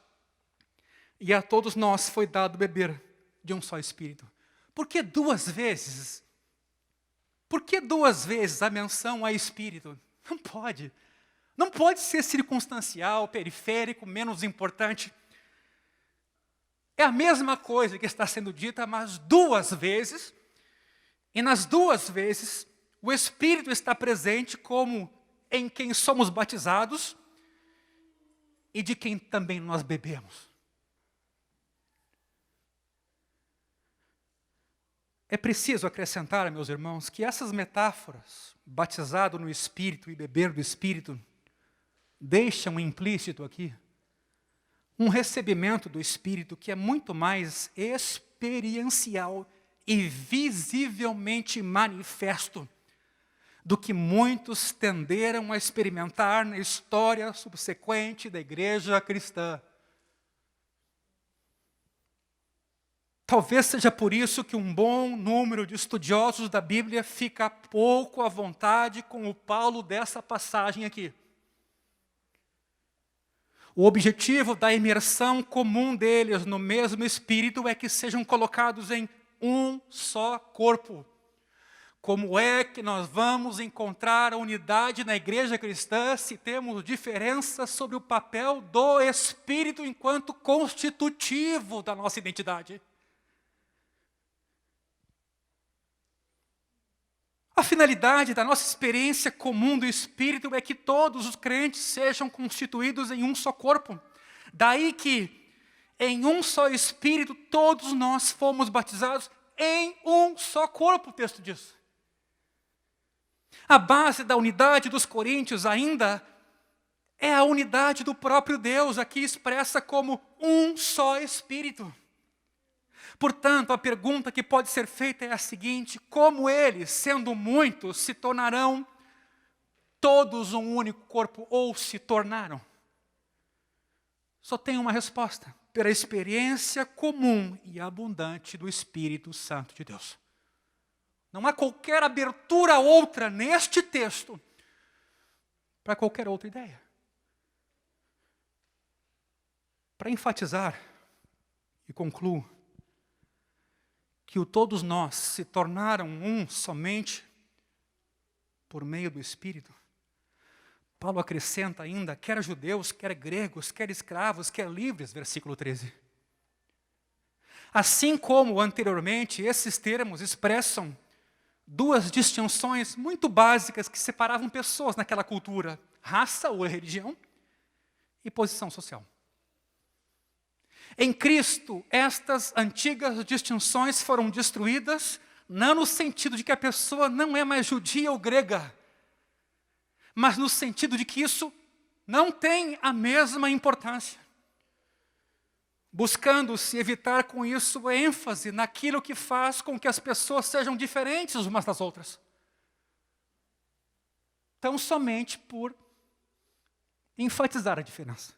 e a todos nós foi dado beber de um só Espírito. Por que duas vezes? Por que duas vezes a menção a Espírito? Não pode. Não pode ser circunstancial, periférico, menos importante. É a mesma coisa que está sendo dita, mas duas vezes. E nas duas vezes, o Espírito está presente como em quem somos batizados e de quem também nós bebemos. É preciso acrescentar, meus irmãos, que essas metáforas, batizado no Espírito e beber do Espírito, deixam implícito aqui um recebimento do Espírito que é muito mais experiencial e visivelmente manifesto do que muitos tenderam a experimentar na história subsequente da igreja cristã. Talvez seja por isso que um bom número de estudiosos da Bíblia fica pouco à vontade com o Paulo dessa passagem aqui. O objetivo da imersão comum deles no mesmo Espírito é que sejam colocados em um só corpo. Como é que nós vamos encontrar a unidade na igreja cristã se temos diferenças sobre o papel do Espírito enquanto constitutivo da nossa identidade? A finalidade da nossa experiência comum do Espírito é que todos os crentes sejam constituídos em um só corpo. Daí que, em um só Espírito, todos nós fomos batizados em um só corpo, o texto diz. A base da unidade dos coríntios ainda é a unidade do próprio Deus, aqui expressa como um só Espírito. Portanto, a pergunta que pode ser feita é a seguinte: como eles, sendo muitos, se tornarão todos um único corpo, ou se tornaram? Só tem uma resposta: pela experiência comum e abundante do Espírito Santo de Deus. Não há qualquer abertura outra neste texto para qualquer outra ideia. Para enfatizar, e concluo, que o todos nós se tornaram um somente por meio do Espírito. Paulo acrescenta ainda, quer judeus, quer gregos, quer escravos, quer livres, versículo 13. Assim como anteriormente, esses termos expressam duas distinções muito básicas que separavam pessoas naquela cultura: raça ou religião e posição social. Em Cristo, estas antigas distinções foram destruídas, não no sentido de que a pessoa não é mais judia ou grega, mas no sentido de que isso não tem a mesma importância. Buscando-se evitar com isso ênfase naquilo que faz com que as pessoas sejam diferentes umas das outras. Tão somente por enfatizar a diferença.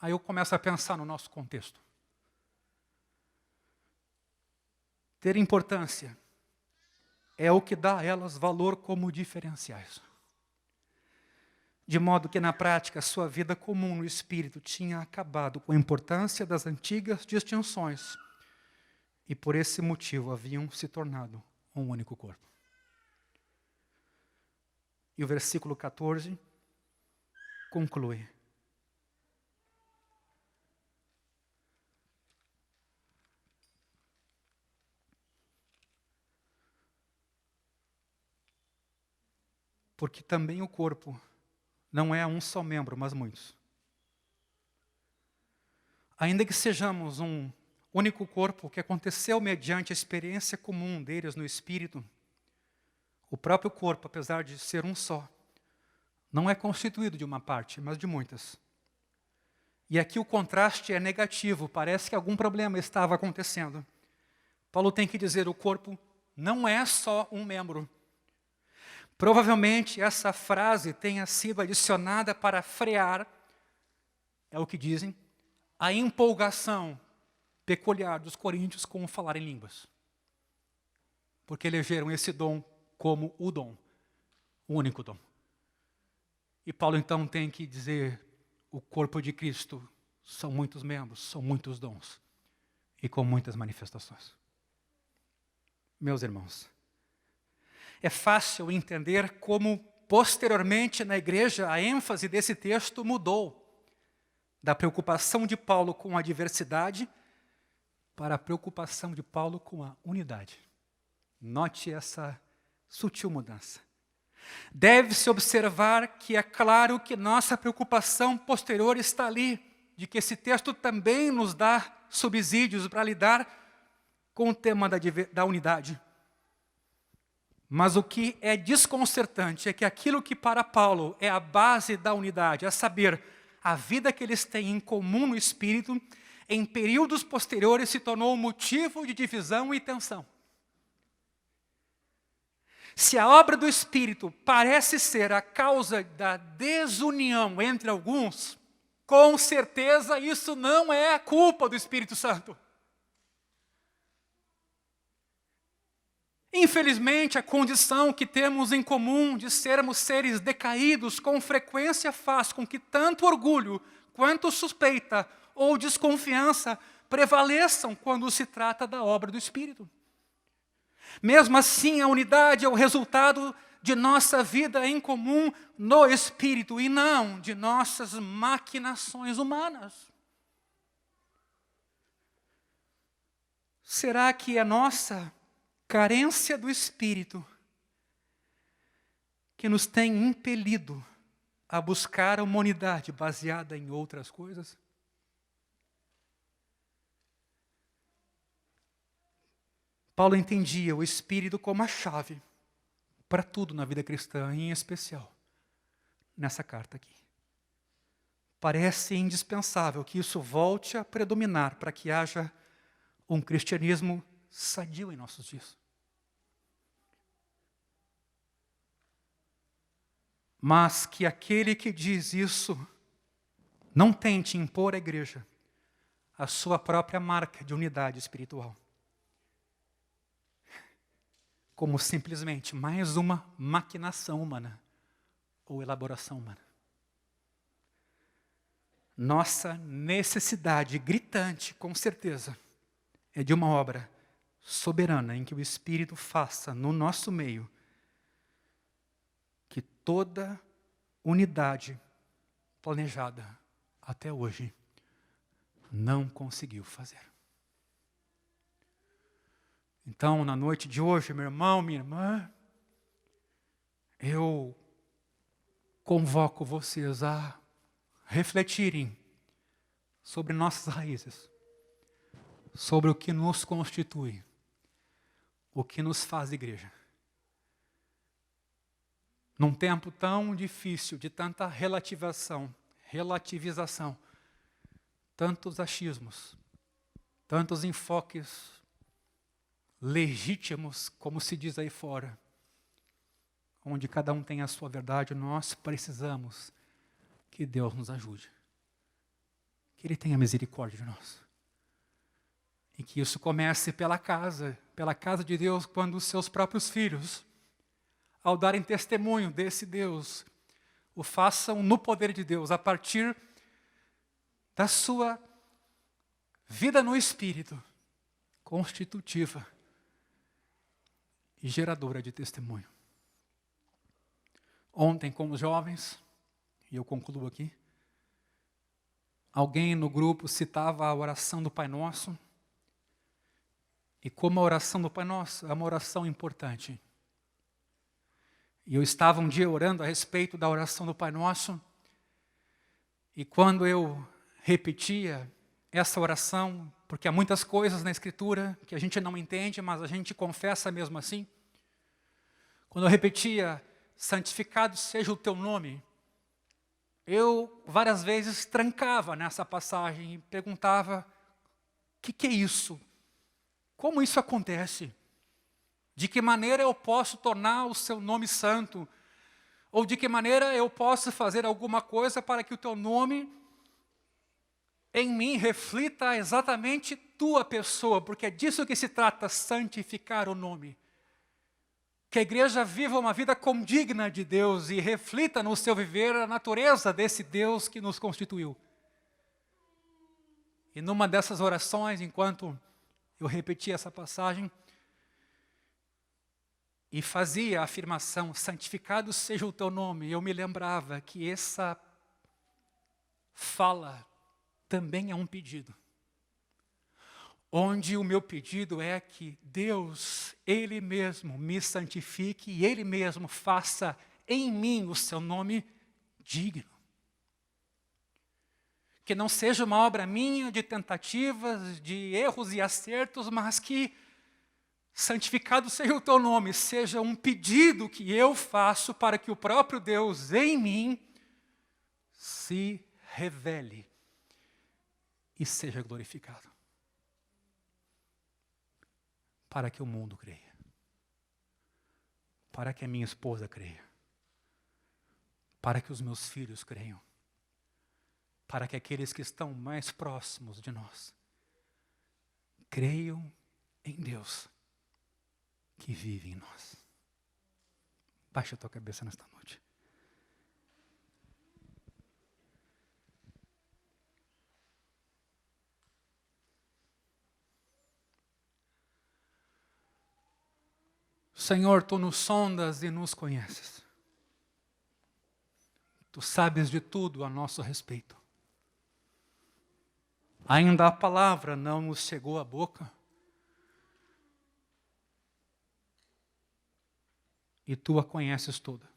Aí eu começo a pensar no nosso contexto. Ter importância é o que dá a elas valor como diferenciais. De modo que, na prática, sua vida comum no Espírito tinha acabado com a importância das antigas distinções e, por esse motivo, haviam se tornado um único corpo. E o versículo 14 conclui: porque também o corpo não é um só membro, mas muitos. Ainda que sejamos um único corpo que aconteceu mediante a experiência comum deles no Espírito, o próprio corpo, apesar de ser um só, não é constituído de uma parte, mas de muitas. E aqui o contraste é negativo, parece que algum problema estava acontecendo. Paulo tem que dizer: o corpo não é só um membro. Provavelmente essa frase tenha sido adicionada para frear, é o que dizem, a empolgação peculiar dos coríntios com falar em línguas. Porque elegeram esse dom como o dom, o único dom. E Paulo então tem que dizer: o corpo de Cristo são muitos membros, são muitos dons e com muitas manifestações. Meus irmãos, é fácil entender como, posteriormente na igreja, a ênfase desse texto mudou da preocupação de Paulo com a diversidade para a preocupação de Paulo com a unidade. Note essa sutil mudança. Deve-se observar que é claro que nossa preocupação posterior está ali, de que esse texto também nos dá subsídios para lidar com o tema da unidade. Mas o que é desconcertante é que aquilo que para Paulo é a base da unidade, a saber, a vida que eles têm em comum no Espírito, em períodos posteriores se tornou motivo de divisão e tensão. Se a obra do Espírito parece ser a causa da desunião entre alguns, com certeza isso não é a culpa do Espírito Santo. Infelizmente, a condição que temos em comum de sermos seres decaídos com frequência faz com que tanto orgulho quanto suspeita ou desconfiança prevaleçam quando se trata da obra do Espírito. Mesmo assim, a unidade é o resultado de nossa vida em comum no Espírito e não de nossas maquinações humanas. Será que é nossa carência do Espírito que nos tem impelido a buscar uma unidade baseada em outras coisas? Paulo entendia o Espírito como a chave para tudo na vida cristã, em especial nessa carta aqui. Parece indispensável que isso volte a predominar para que haja um cristianismo sadio em nossos dias. Mas que aquele que diz isso não tente impor à igreja a sua própria marca de unidade espiritual, como simplesmente mais uma maquinação humana ou elaboração humana. Nossa necessidade gritante, com certeza, é de uma obra soberana em que o Espírito faça no nosso meio que toda unidade planejada até hoje não conseguiu fazer. Então, na noite de hoje, meu irmão, minha irmã, eu convoco vocês a refletirem sobre nossas raízes, sobre o que nos constitui, o que nos faz igreja. Num tempo tão difícil, de tanta relativização, tantos achismos, tantos enfoques legítimos, como se diz aí fora, onde cada um tem a sua verdade, nós precisamos que Deus nos ajude, que Ele tenha misericórdia de nós. E que isso comece pela casa de Deus, quando os seus próprios filhos, ao darem testemunho desse Deus, o façam no poder de Deus, a partir da sua vida no Espírito, constitutiva e geradora de testemunho. Ontem, com os jovens, e eu concluo aqui, alguém no grupo citava a oração do Pai Nosso, e como a oração do Pai Nosso é uma oração importante. E eu estava um dia orando a respeito da oração do Pai Nosso, e quando eu repetia essa oração, porque há muitas coisas na Escritura que a gente não entende, mas a gente confessa mesmo assim. Quando eu repetia, santificado seja o teu nome, eu várias vezes trancava nessa passagem e perguntava, o que é isso? Como isso acontece? De que maneira eu posso tornar o seu nome santo? Ou de que maneira eu posso fazer alguma coisa para que o teu nome em mim reflita exatamente tua pessoa? Porque é disso que se trata, santificar o nome. Que a igreja viva uma vida condigna de Deus e reflita no seu viver a natureza desse Deus que nos constituiu. E numa dessas orações, enquanto eu repetia essa passagem e fazia a afirmação, santificado seja o teu nome, eu me lembrava que essa fala também é um pedido. Onde o meu pedido é que Deus, Ele mesmo, me santifique e Ele mesmo faça em mim o seu nome digno. Que não seja uma obra minha de tentativas, de erros e acertos, mas que santificado seja o teu nome, seja um pedido que eu faço para que o próprio Deus em mim se revele e seja glorificado. Para que o mundo creia. Para que a minha esposa creia. Para que os meus filhos creiam. Para que aqueles que estão mais próximos de nós creiam em Deus que vive em nós. Baixa a tua cabeça nesta noite. Senhor, Tu nos sondas e nos conheces. Tu sabes de tudo a nosso respeito. Ainda a palavra não nos chegou à boca, e Tu a conheces toda.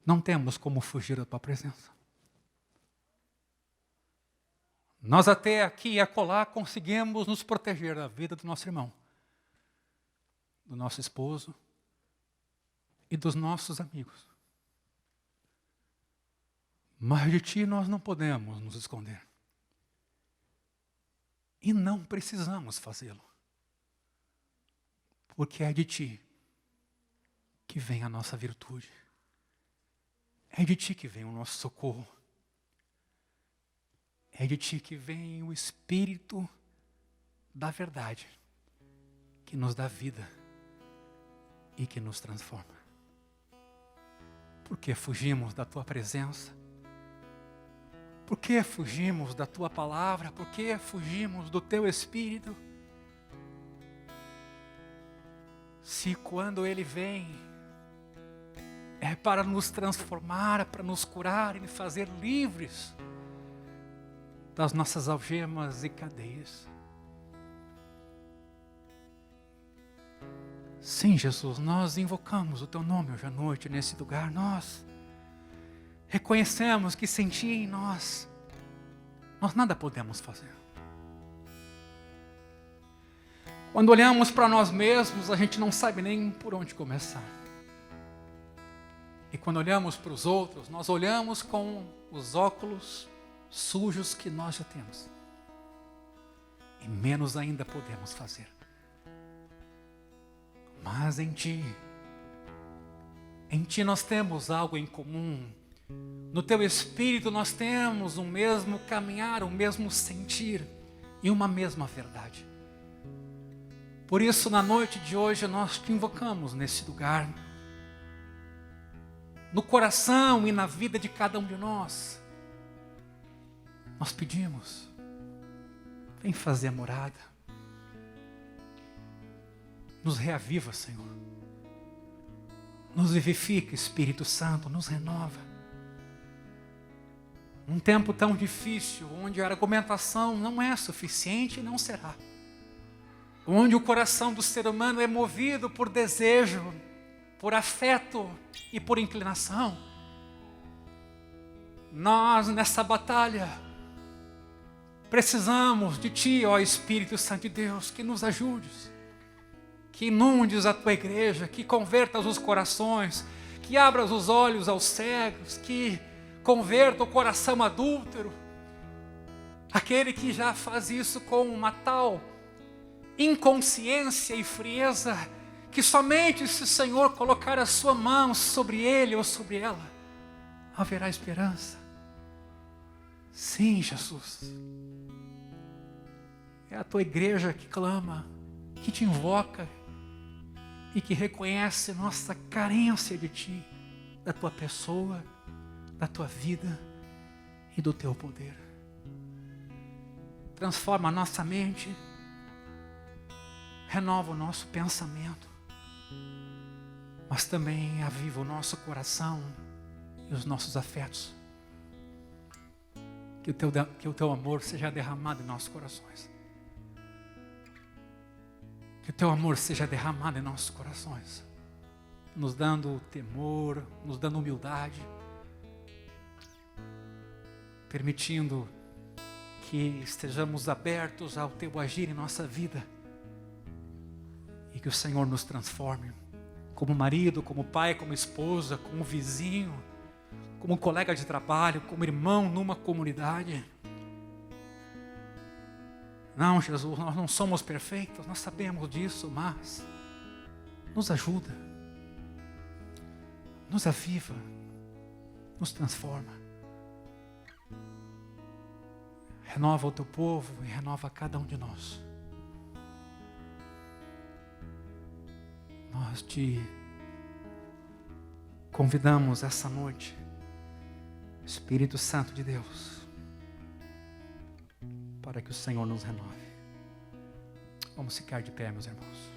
Não temos como fugir da Tua presença. Nós até aqui e acolá conseguimos nos proteger da vida do nosso irmão, do nosso esposo e dos nossos amigos. Mas de Ti nós não podemos nos esconder. E não precisamos fazê-lo. Porque é de Ti que vem a nossa virtude. É de Ti que vem o nosso socorro. É de Ti que vem o Espírito da verdade, que nos dá vida e que nos transforma. Por que fugimos da Tua presença? Por que fugimos da Tua palavra? Por que fugimos do Teu Espírito? Se quando Ele vem, é para nos transformar, para nos curar e nos fazer livres das nossas algemas e cadeias. Sim, Jesus, nós invocamos o Teu nome hoje à noite nesse lugar. Nós reconhecemos que sem Ti em nós nada podemos fazer. Quando olhamos para nós mesmos, a gente não sabe nem por onde começar. E quando olhamos para os outros, nós olhamos com os óculos sujos que nós já temos. E menos ainda podemos fazer. Mas em Ti nós temos algo em comum. No Teu Espírito nós temos o mesmo caminhar, o mesmo sentir e uma mesma verdade. Por isso, na noite de hoje, nós Te invocamos nesse lugar, no coração e na vida de cada um de nós. Nós pedimos, vem fazer a morada. Nos reaviva, Senhor. Nos vivifica, Espírito Santo, nos renova. Um tempo tão difícil, onde a argumentação não é suficiente e não será. Onde o coração do ser humano é movido por desejo, por afeto e por inclinação. Nós, nessa batalha, precisamos de Ti, ó Espírito Santo de Deus, que nos ajudes, que inundes a Tua igreja, que convertas os corações, que abras os olhos aos cegos, que converta o coração adúltero, aquele que já faz isso com uma tal inconsciência e frieza, que somente se o Senhor colocar a sua mão sobre ele ou sobre ela, haverá esperança. Sim, Jesus. É a Tua igreja que clama, que Te invoca e que reconhece nossa carência de Ti, da Tua pessoa, da Tua vida e do Teu poder. Transforma a nossa mente, renova o nosso pensamento, mas também aviva o nosso coração e os nossos afetos. Que o Teu amor seja derramado em nossos corações. Que o Teu amor seja derramado em nossos corações, nos dando temor, nos dando humildade, permitindo que estejamos abertos ao Teu agir em nossa vida e que o Senhor nos transforme como marido, como pai, como esposa, como vizinho, como colega de trabalho, como irmão numa comunidade. Não, Jesus, nós não somos perfeitos, nós sabemos disso, mas nos ajuda, nos aviva, nos transforma. Renova o Teu povo e renova cada um de nós. Nós Te convidamos essa noite, Espírito Santo de Deus, para que o Senhor nos renove. Vamos ficar de pé, meus irmãos.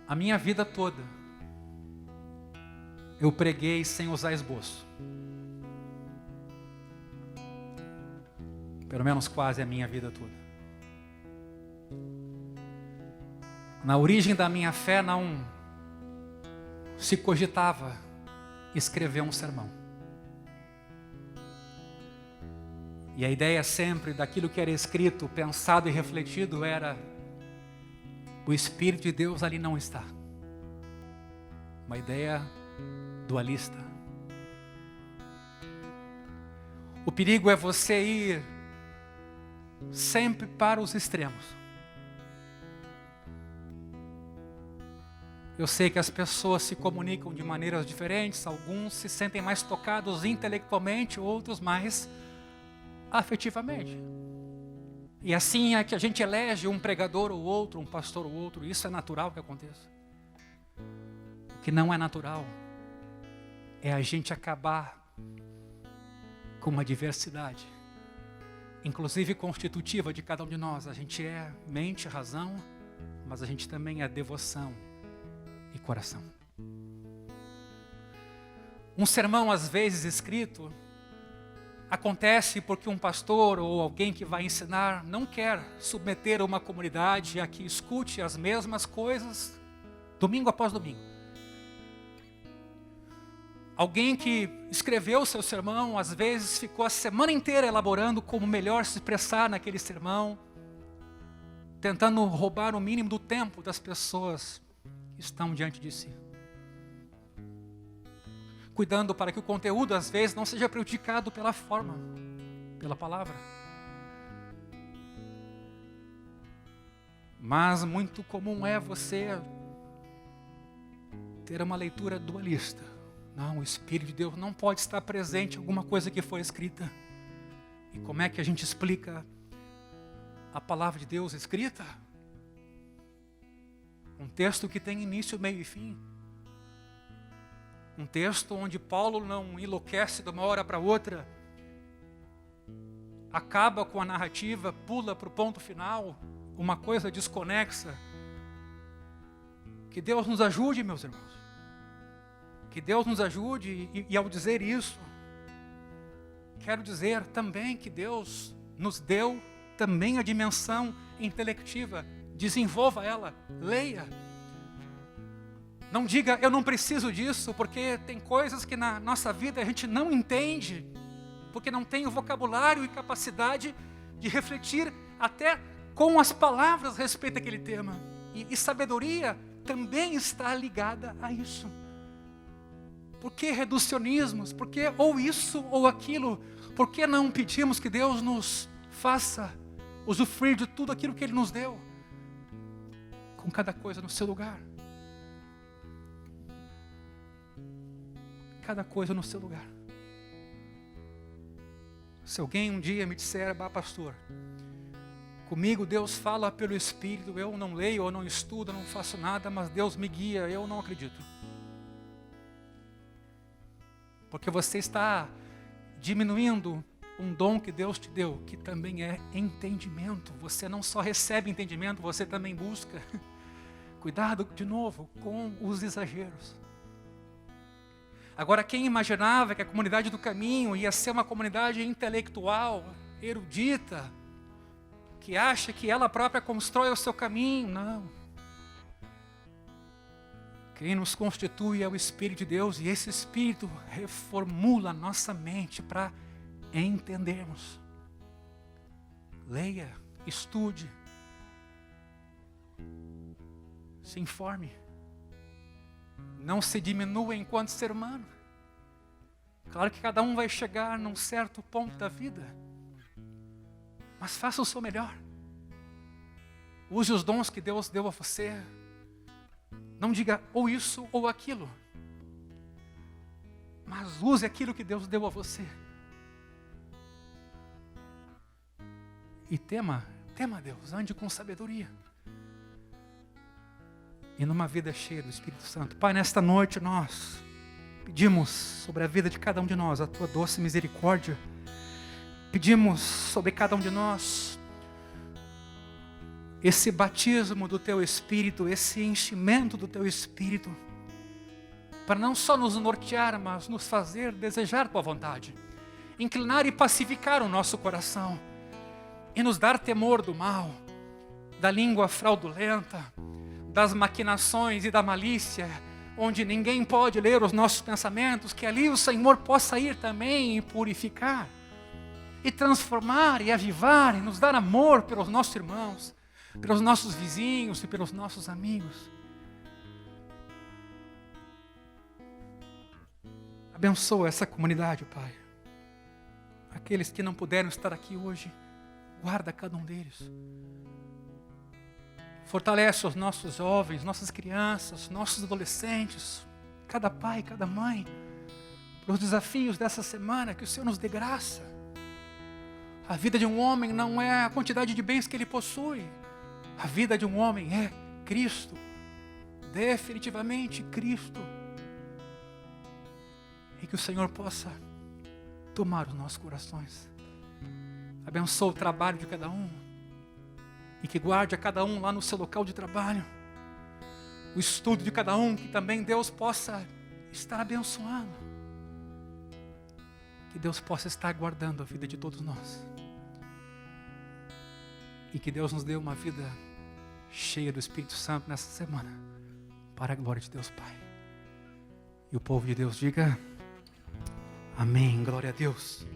A minha vida toda eu preguei sem usar esboço. Pelo menos quase a minha vida toda. Na origem da minha fé não se cogitava escrever um sermão. E a ideia sempre daquilo que era escrito, pensado e refletido era: o Espírito de Deus ali não está. Uma ideia dualista. O perigo é você ir sempre para os extremos. Eu sei que as pessoas se comunicam de maneiras diferentes, alguns se sentem mais tocados intelectualmente, outros mais afetivamente. E assim é que a gente elege um pregador ou outro, um pastor ou outro, isso é natural que aconteça. O que não é natural é a gente acabar com uma diversidade, inclusive constitutiva de cada um de nós. A gente é mente, razão, mas a gente também é devoção e coração. Um sermão, às vezes, escrito, acontece porque um pastor ou alguém que vai ensinar não quer submeter uma comunidade a que escute as mesmas coisas domingo após domingo. Alguém que escreveu o seu sermão, às vezes ficou a semana inteira elaborando como melhor se expressar naquele sermão, tentando roubar o mínimo do tempo das pessoas que estão diante de si. Cuidando para que o conteúdo, às vezes, não seja prejudicado pela forma, pela palavra. Mas muito comum é você ter uma leitura dualista. Não, o Espírito de Deus não pode estar presente em alguma coisa que foi escrita. E como é que a gente explica a palavra de Deus escrita? Um texto que tem início, meio e fim. Um texto onde Paulo não enlouquece de uma hora para outra, acaba com a narrativa, pula para o ponto final, uma coisa desconexa. Que Deus nos ajude, meus irmãos. Que Deus nos ajude, e ao dizer isso, quero dizer também que Deus nos deu também a dimensão intelectiva. Desenvolva ela, leia. Não diga, eu não preciso disso, porque tem coisas que na nossa vida a gente não entende, porque não tem o vocabulário e capacidade de refletir até com as palavras a respeito daquele tema. E sabedoria também está ligada a isso. Por que reducionismos? Por que ou isso ou aquilo? Por que não pedimos que Deus nos faça usufruir de tudo aquilo que Ele nos deu? Com cada coisa no seu lugar. Cada coisa no seu lugar. Se alguém um dia me disser, pastor, comigo Deus fala pelo Espírito, eu não leio, eu não estudo, eu não faço nada, mas Deus me guia, eu não acredito. Porque você está diminuindo um dom que Deus te deu, que também é entendimento. Você não só recebe entendimento, você também busca. Cuidado, de novo, com os exageros. Agora, quem imaginava que a comunidade do caminho ia ser uma comunidade intelectual, erudita, que acha que ela própria constrói o seu caminho, não. Quem nos constitui é o Espírito de Deus, e esse Espírito reformula a nossa mente para entendermos. Leia, estude, se informe. Não se diminua enquanto ser humano. Claro que cada um vai chegar num certo ponto da vida, mas faça o seu melhor. Use os dons que Deus deu a você. Não diga ou isso ou aquilo, mas use aquilo que Deus deu a você. E tema a Deus, ande com sabedoria. E numa vida cheia do Espírito Santo. Pai, nesta noite nós pedimos sobre a vida de cada um de nós a Tua doce misericórdia. Pedimos sobre cada um de nós esse batismo do Teu Espírito, esse enchimento do Teu Espírito, para não só nos nortear, mas nos fazer desejar tua vontade, inclinar e pacificar o nosso coração, e nos dar temor do mal, da língua fraudulenta, das maquinações e da malícia, onde ninguém pode ler os nossos pensamentos, que ali o Senhor possa ir também e purificar, e transformar, e avivar, e nos dar amor pelos nossos irmãos, pelos nossos vizinhos e pelos nossos amigos. Abençoa essa comunidade, Pai. Aqueles que não puderam estar aqui hoje, guarda cada um deles. Fortalece os nossos jovens, nossas crianças, nossos adolescentes, cada pai, cada mãe, para os desafios dessa semana, que o Senhor nos dê graça. A vida de um homem não é a quantidade de bens que ele possui. A vida de um homem é Cristo, definitivamente Cristo. E que o Senhor possa tomar os nossos corações. Abençoa o trabalho de cada um. E que guarde a cada um lá no seu local de trabalho. O estudo de cada um, que também Deus possa estar abençoando. Que Deus possa estar guardando a vida de todos nós. E que Deus nos dê uma vida cheia do Espírito Santo nessa semana. Para a glória de Deus Pai. E o povo de Deus diga: amém, glória a Deus.